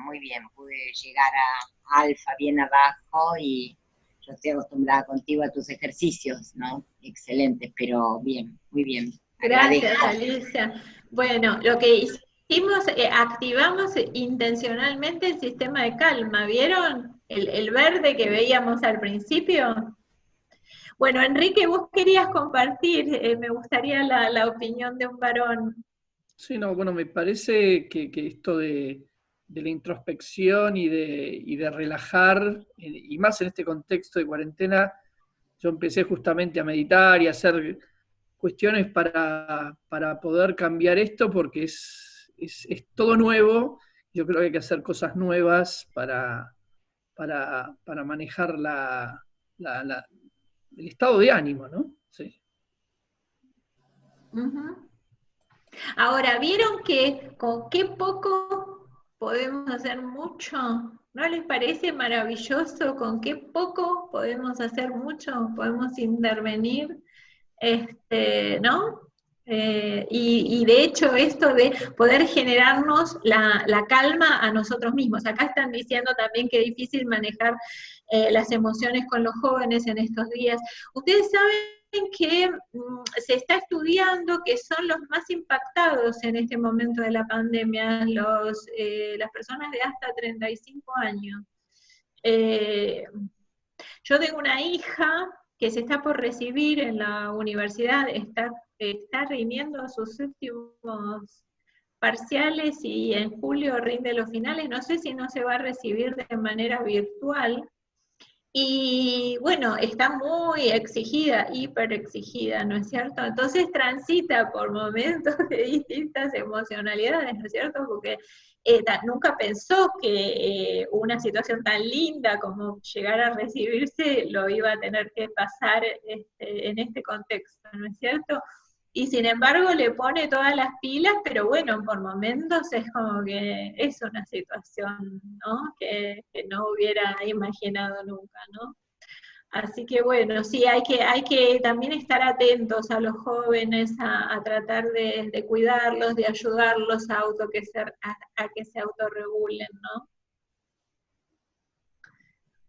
pude llegar a alfa bien abajo y yo estoy acostumbrada contigo a tus ejercicios, ¿no? Excelentes, pero bien, muy bien. gracias, Agradezco. Alicia. Bueno, lo que hicimos, activamos intencionalmente el sistema de calma, ¿vieron? El verde que veíamos al principio. Bueno, Enrique, vos querías compartir, me gustaría la opinión de un varón. Sí, no, bueno, me parece que esto de la introspección y de relajar, y más en este contexto de cuarentena, yo empecé justamente a meditar y a hacer cuestiones para poder cambiar esto, porque es todo nuevo. Yo creo que hay que hacer cosas nuevas para manejar el estado de ánimo, ¿no? Sí. Uh-huh. Ahora, ¿vieron que con qué poco podemos hacer mucho? ¿No les parece maravilloso con qué poco podemos hacer mucho? Podemos intervenir, ¿no? Y de hecho esto de poder generarnos la calma a nosotros mismos. Acá están diciendo también que es difícil manejar las emociones con los jóvenes en estos días. Ustedes saben que se está estudiando que son los más impactados en este momento de la pandemia, las personas de hasta 35 años. Yo tengo una hija que se está por recibir en la universidad, está rindiendo sus últimos parciales y en julio rinde los finales. No sé si no se va a recibir de manera virtual. Y bueno, está muy exigida, hiper exigida, ¿no es cierto? Entonces transita por momentos de distintas emocionalidades, ¿no es cierto? Porque nunca pensó que una situación tan linda como llegar a recibirse lo iba a tener que pasar en este contexto, ¿no es cierto? Y sin embargo le pone todas las pilas, pero bueno, por momentos es como que es una situación, ¿no? Que no hubiera imaginado nunca, ¿no? Así que bueno, sí, hay que también estar atentos a los jóvenes, a tratar de cuidarlos, de ayudarlos a que se autorregulen, ¿no?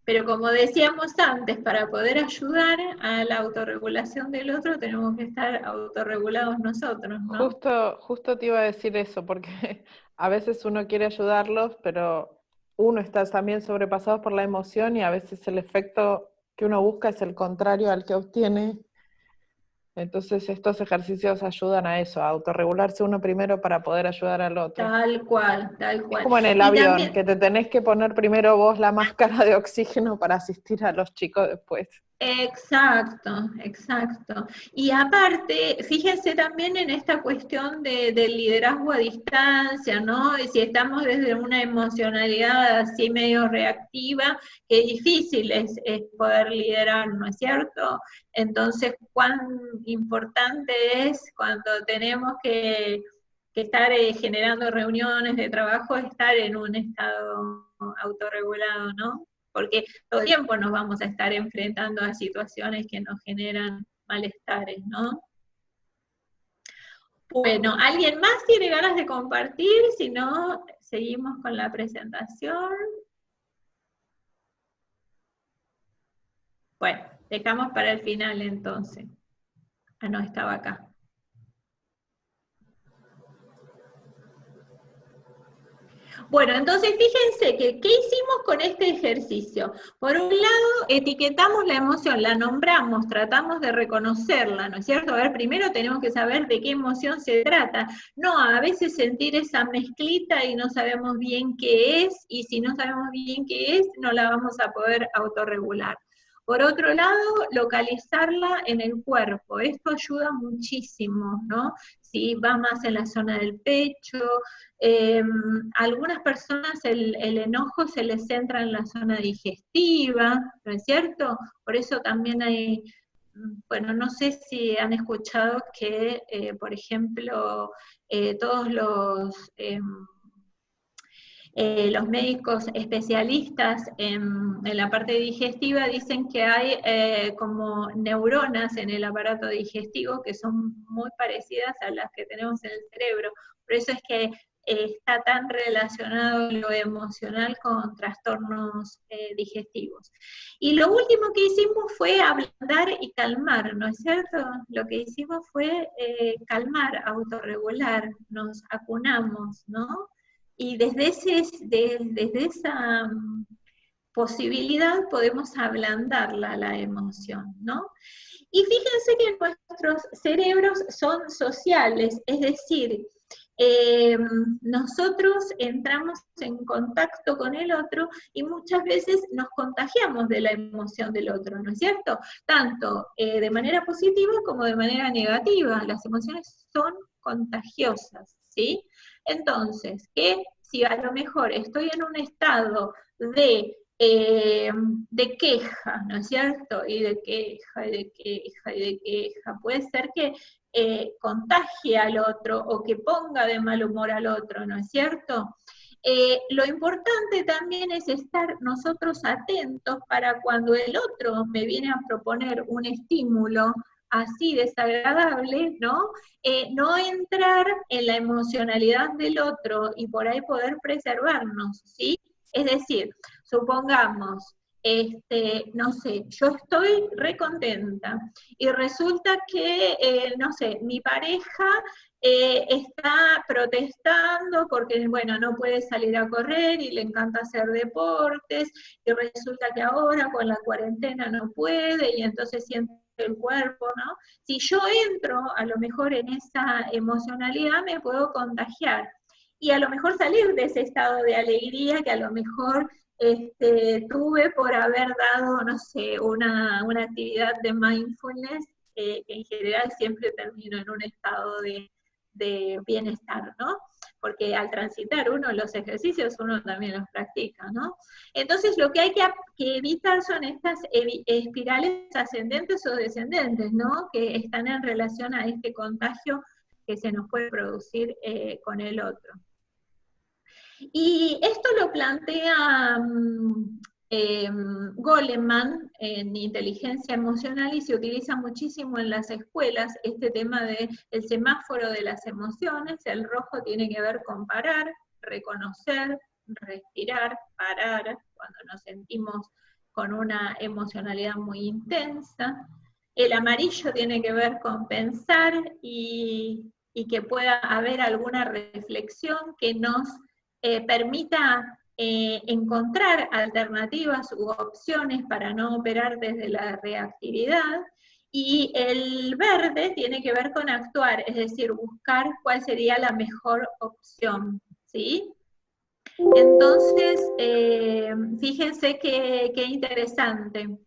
Pero como decíamos antes, para poder ayudar a la autorregulación del otro, tenemos que estar autorregulados nosotros, ¿no? Justo te iba a decir eso, porque a veces uno quiere ayudarlos, pero uno está también sobrepasado por la emoción y a veces el efecto que uno busca es el contrario al que obtiene. Entonces estos ejercicios ayudan a eso, a autorregularse uno primero para poder ayudar al otro. Tal cual, tal Es cual. como en el Y avión, también, que te tenés que poner primero vos la máscara de oxígeno para asistir a los chicos después. exacto, exacto. Y aparte, fíjense también en esta cuestión del liderazgo a distancia, ¿no? Y si estamos desde una emocionalidad así medio reactiva, qué difícil es poder liderar, ¿no es cierto? Entonces, cuán importante es cuando tenemos que estar generando reuniones de trabajo, estar en un estado autorregulado, ¿no? Porque todo el tiempo nos vamos a estar enfrentando a situaciones que nos generan malestares, ¿no? Bueno, ¿alguien más tiene ganas de compartir? Si no, seguimos con la presentación. Bueno, dejamos para el final entonces. Ah, no, estaba acá. Bueno, entonces fíjense que, ¿qué hicimos con este ejercicio? Por un lado, etiquetamos la emoción, la nombramos, tratamos de reconocerla, ¿no es cierto? A ver, primero tenemos que saber de qué emoción se trata. No, a veces sentir esa mezclita y no sabemos bien qué es, y si no sabemos bien qué es, no la vamos a poder autorregular. Por otro lado, localizarla en el cuerpo. Esto ayuda muchísimo, ¿no? Si va más en la zona del pecho, a algunas personas el enojo se les centra en la zona digestiva, ¿no es cierto? Por eso también hay, bueno, no sé si han escuchado que, por ejemplo, todos los médicos especialistas en la parte digestiva dicen que hay como neuronas en el aparato digestivo que son muy parecidas a las que tenemos en el cerebro. Por eso es que está tan relacionado lo emocional con trastornos digestivos. Y lo último que hicimos fue ablandar y calmar, ¿no es cierto? Lo que hicimos fue calmar, autorregular, nos acunamos, ¿no? Y desde esa posibilidad podemos ablandarla, la emoción, ¿no? Y fíjense que nuestros cerebros son sociales, es decir, nosotros entramos en contacto con el otro y muchas veces nos contagiamos de la emoción del otro, ¿no es cierto? Tanto de manera positiva como de manera negativa. Las emociones son contagiosas, ¿sí? Entonces, que si a lo mejor estoy en un estado de queja, ¿no es cierto? Y de queja, y de queja, y de queja. Puede ser que contagie al otro o que ponga de mal humor al otro, ¿no es cierto? Lo importante también es estar nosotros atentos para cuando el otro me viene a proponer un estímulo así desagradable, ¿no? No entrar en la emocionalidad del otro y por ahí poder preservarnos, ¿sí? Es decir, supongamos, no sé, yo estoy recontenta y resulta que, no sé, mi pareja está protestando porque, bueno, no puede salir a correr y le encanta hacer deportes y resulta que ahora con la cuarentena no puede y entonces siente el cuerpo, ¿no? Si yo entro a lo mejor en esa emocionalidad me puedo contagiar y a lo mejor salir de ese estado de alegría que a lo mejor tuve por haber dado, no sé, una actividad de mindfulness, que en general siempre termino en un estado de bienestar, ¿no? Porque al transitar uno los ejercicios, uno también los practica, ¿no? Entonces lo que hay que evitar son estas espirales ascendentes o descendentes, ¿no? Que están en relación a este contagio que se nos puede producir con el otro. Y esto lo plantea Goleman en inteligencia emocional, y se utiliza muchísimo en las escuelas, este tema del semáforo de las emociones. El rojo tiene que ver con parar, reconocer, respirar, parar, cuando nos sentimos con una emocionalidad muy intensa. El amarillo tiene que ver con pensar y que pueda haber alguna reflexión que nos permita encontrar alternativas u opciones para no operar desde la reactividad. Y el verde tiene que ver con actuar, es decir, buscar cuál sería la mejor opción, ¿sí? Entonces, fíjense qué interesante.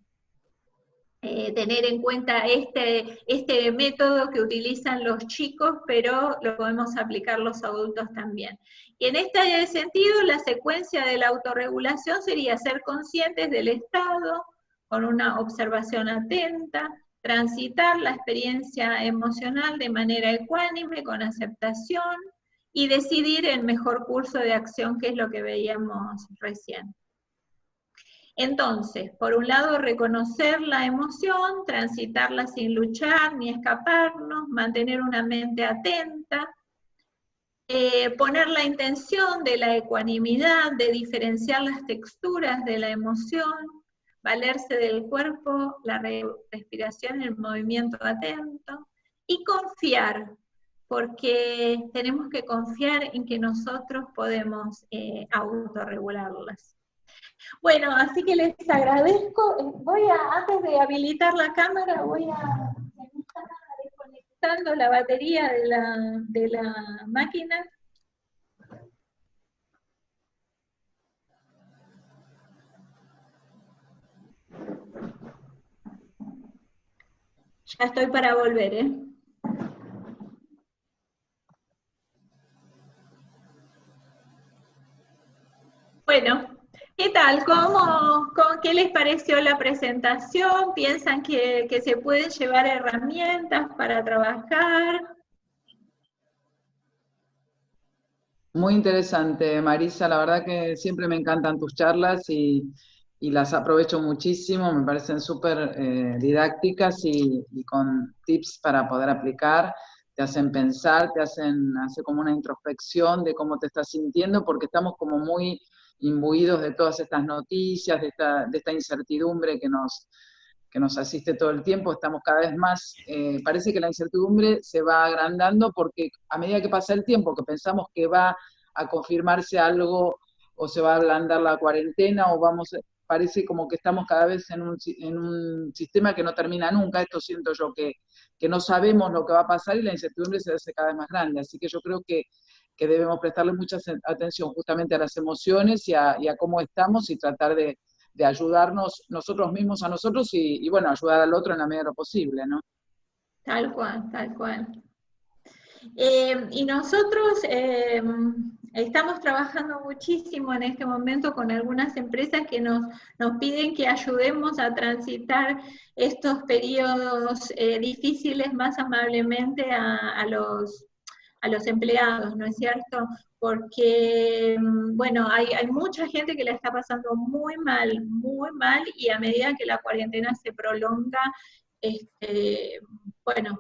Tener en cuenta este método que utilizan los chicos, pero lo podemos aplicar los adultos también. Y en este sentido, la secuencia de la autorregulación sería ser conscientes del estado, con una observación atenta, transitar la experiencia emocional de manera ecuánime, con aceptación, y decidir el mejor curso de acción, que es lo que veíamos recién. Entonces, por un lado, reconocer la emoción, transitarla sin luchar ni escaparnos, mantener una mente atenta, poner la intención de la ecuanimidad, de diferenciar las texturas de la emoción, valerse del cuerpo, la respiración, el movimiento atento, y confiar, porque tenemos que confiar en que nosotros podemos autorregularlas. Bueno, así que les agradezco. Antes de habilitar la cámara, voy a estar desconectando la batería de la máquina. Ya estoy para volver, ¿eh? Bueno, ¿qué tal? ¿Qué les pareció la presentación? ¿Piensan que se pueden llevar herramientas para trabajar? Muy interesante, Marisa. La verdad que siempre me encantan tus charlas y las aprovecho muchísimo. Me parecen súper didácticas y con tips para poder aplicar. Te hacen pensar, hace como una introspección de cómo te estás sintiendo, porque estamos como muy imbuidos de todas estas noticias, de esta incertidumbre que nos asiste todo el tiempo. Estamos cada vez más, parece que la incertidumbre se va agrandando, porque a medida que pasa el tiempo, que pensamos que va a confirmarse algo o se va a ablandar la cuarentena, parece como que estamos cada vez en un sistema que no termina nunca. Esto siento yo, que no sabemos lo que va a pasar y la incertidumbre se hace cada vez más grande. Así que yo creo que debemos prestarle mucha atención justamente a las emociones y a cómo estamos, y tratar de ayudarnos nosotros mismos a nosotros y bueno, ayudar al otro en la medida de lo posible, ¿no? Tal cual, tal cual. Y nosotros estamos trabajando muchísimo en este momento con algunas empresas que nos piden que ayudemos a transitar estos periodos difíciles más amablemente a los empleados, ¿no es cierto? Porque, bueno, hay mucha gente que la está pasando muy mal, y a medida que la cuarentena se prolonga, bueno,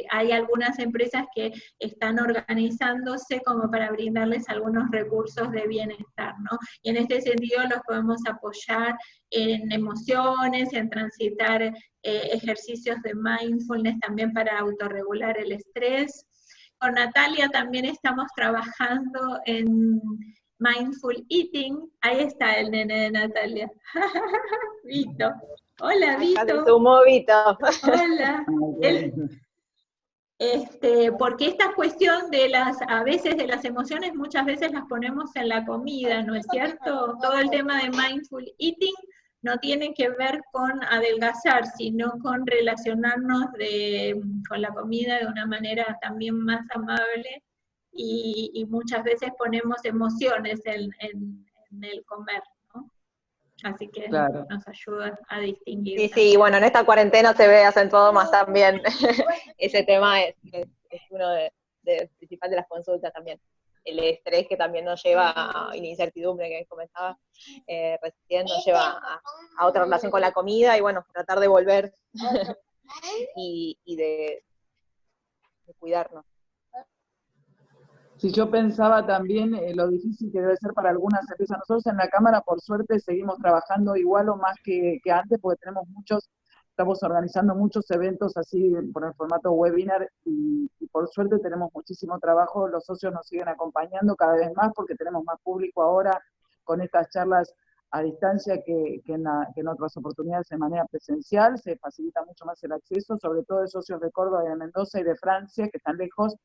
hay algunas empresas que están organizándose como para brindarles algunos recursos de bienestar, ¿no? Y en este sentido los podemos apoyar en emociones, en transitar ejercicios de mindfulness también para autorregular el estrés. Con Natalia también estamos trabajando en Mindful Eating. Ahí está el nene de Natalia. Vito. Hola, Vito. Acá te sumó Vito. Hola. Porque esta cuestión de a veces de las emociones, muchas veces las ponemos en la comida, ¿no es cierto? Todo el tema de mindful eating no tiene que ver con adelgazar, sino con relacionarnos con la comida de una manera también más amable, y muchas veces ponemos emociones en el comer, ¿no? Así que Claro. nos ayuda a distinguir. Sí, sí, bueno, en esta cuarentena se ve acentuado más también ese tema, es uno de principal de las consultas también. El estrés que también nos lleva a la incertidumbre que comentaba recién, nos lleva a otra relación con la comida, y bueno, tratar de volver y de cuidarnos. Si yo pensaba también lo difícil que debe ser para algunas empresas. Nosotros en la Cámara, por suerte, seguimos trabajando igual o más que antes, porque estamos organizando muchos eventos así por el formato webinar, y por suerte tenemos muchísimo trabajo. Los socios nos siguen acompañando cada vez más porque tenemos más público ahora con estas charlas a distancia que en otras oportunidades de manera presencial. Se facilita mucho más el acceso, sobre todo de socios de Córdoba, de Mendoza y de Francia, que están lejos.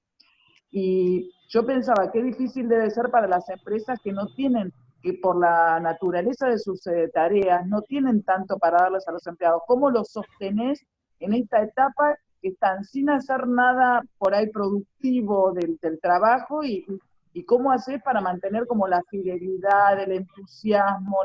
Y yo pensaba, qué difícil debe ser para las empresas que no tienen, que por la naturaleza de sus tareas, no tienen tanto para darles a los empleados. ¿Cómo los sostenés en esta etapa que están sin hacer nada por ahí productivo del trabajo? Y cómo haces para mantener como la fidelidad, el entusiasmo,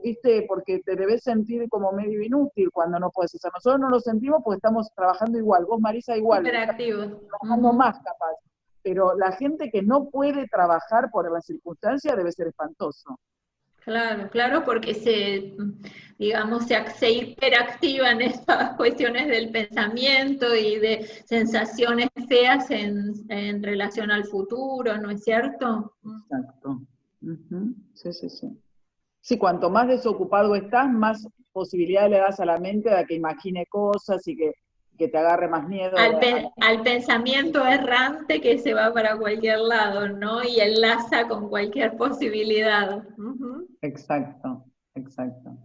¿viste? Porque te debes sentir como medio inútil cuando no puedes hacer. Nosotros no lo sentimos porque estamos trabajando igual. Vos, Marisa, igual. Hiperactivos. Trabajando más, capaz. Pero la gente que no puede trabajar por las circunstancias debe ser espantoso. Claro, claro, porque se hiperactivan estas cuestiones del pensamiento y de sensaciones feas en relación al futuro, ¿no es cierto? Exacto. Uh-huh. Sí, sí, sí. Sí, cuanto más desocupado estás, más posibilidades le das a la mente de que imagine cosas y que te agarre más miedo. Al pensamiento errante que se va para cualquier lado, ¿no? Y enlaza con cualquier posibilidad. Uh-huh. Exacto, exacto.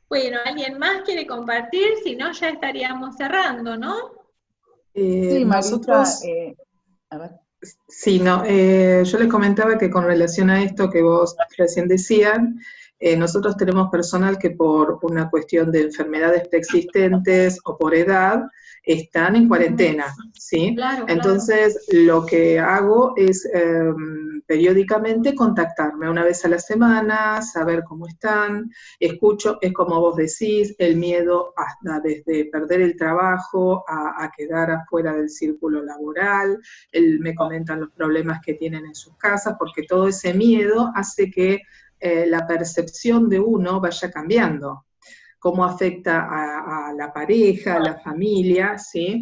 Bueno, ¿alguien más quiere compartir? Si no, ya estaríamos cerrando, ¿no? Sí, nosotros, a ver. Sí, no, yo les comentaba que con relación a esto que vos recién decían, nosotros tenemos personal que por una cuestión de enfermedades preexistentes o por edad están en cuarentena, ¿sí? Claro, entonces, lo que hago es periódicamente contactarme una vez a la semana, saber cómo están, escucho, es como vos decís, el miedo hasta desde perder el trabajo a quedar afuera del círculo laboral, me comentan los problemas que tienen en sus casas, porque todo ese miedo hace que la percepción de uno vaya cambiando, cómo afecta a la pareja, a la familia, ¿sí?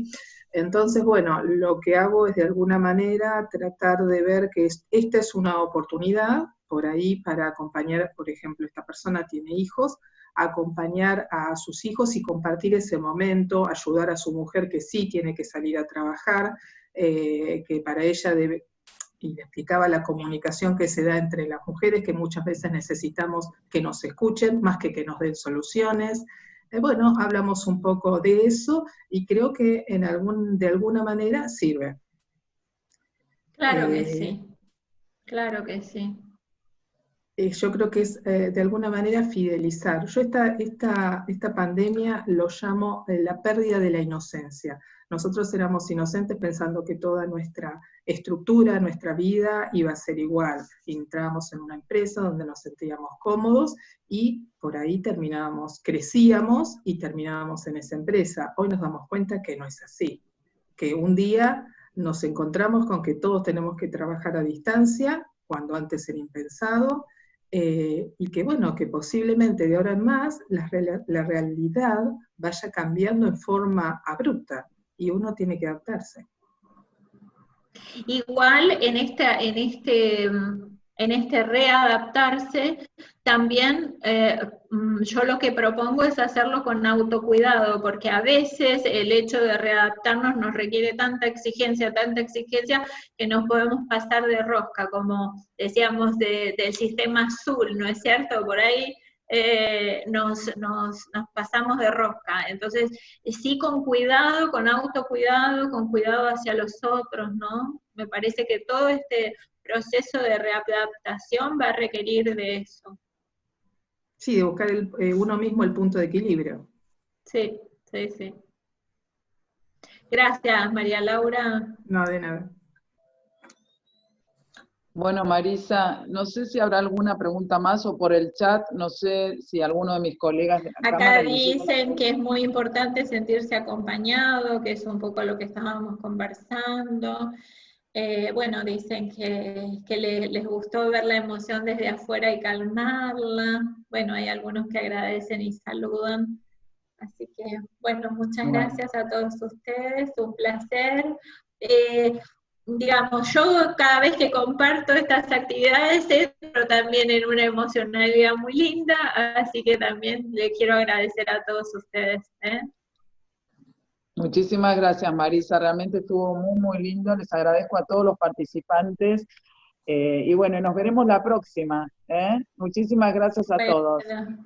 Entonces, bueno, lo que hago es de alguna manera tratar de ver que esta es una oportunidad por ahí para acompañar, por ejemplo, esta persona tiene hijos, acompañar a sus hijos y compartir ese momento, ayudar a su mujer que sí tiene que salir a trabajar, que para ella debe, y le explicaba la comunicación que se da entre las mujeres, que muchas veces necesitamos que nos escuchen más que nos den soluciones. Bueno, hablamos un poco de eso y creo que de alguna manera sirve. Claro que sí, claro que sí. Yo creo que es de alguna manera fidelizar. Yo esta pandemia lo llamo la pérdida de la inocencia. Nosotros éramos inocentes pensando que toda nuestra estructura, nuestra vida iba a ser igual. Entrábamos en una empresa donde nos sentíamos cómodos y por ahí crecíamos y terminábamos en esa empresa. Hoy nos damos cuenta que no es así, que un día nos encontramos con que todos tenemos que trabajar a distancia, cuando antes era impensado, y que bueno, que posiblemente de ahora en más la realidad vaya cambiando en forma abrupta y uno tiene que adaptarse. Igual en este readaptarse, también yo lo que propongo es hacerlo con autocuidado, porque a veces el hecho de readaptarnos nos requiere tanta exigencia, que nos podemos pasar de rosca, como decíamos del sistema azul, ¿no es cierto? Por ahí nos pasamos de rosca. Entonces, sí con cuidado, con autocuidado, con cuidado hacia los otros, ¿no? Me parece que todo este proceso de readaptación va a requerir de eso. Sí, de buscar uno mismo el punto de equilibrio. Sí, sí, sí. Gracias, María Laura. No, de nada. Bueno, Marisa, no sé si habrá alguna pregunta más o por el chat, no sé si alguno de mis colegas de la Acá Cámara... dicen que es muy importante sentirse acompañado, que es un poco lo que estábamos conversando. Bueno, dicen que les gustó ver la emoción desde afuera y calmarla. Bueno, hay algunos que agradecen y saludan. Así que, bueno, muchas gracias a todos ustedes, un placer. Digamos, yo cada vez que comparto estas actividades entro también en una emocionalidad muy linda, así que también le quiero agradecer a todos ustedes. Muchísimas gracias, Marisa, realmente estuvo muy, muy lindo, les agradezco a todos los participantes, y bueno, nos veremos la próxima, ¿eh? Muchísimas gracias a todos. Bueno.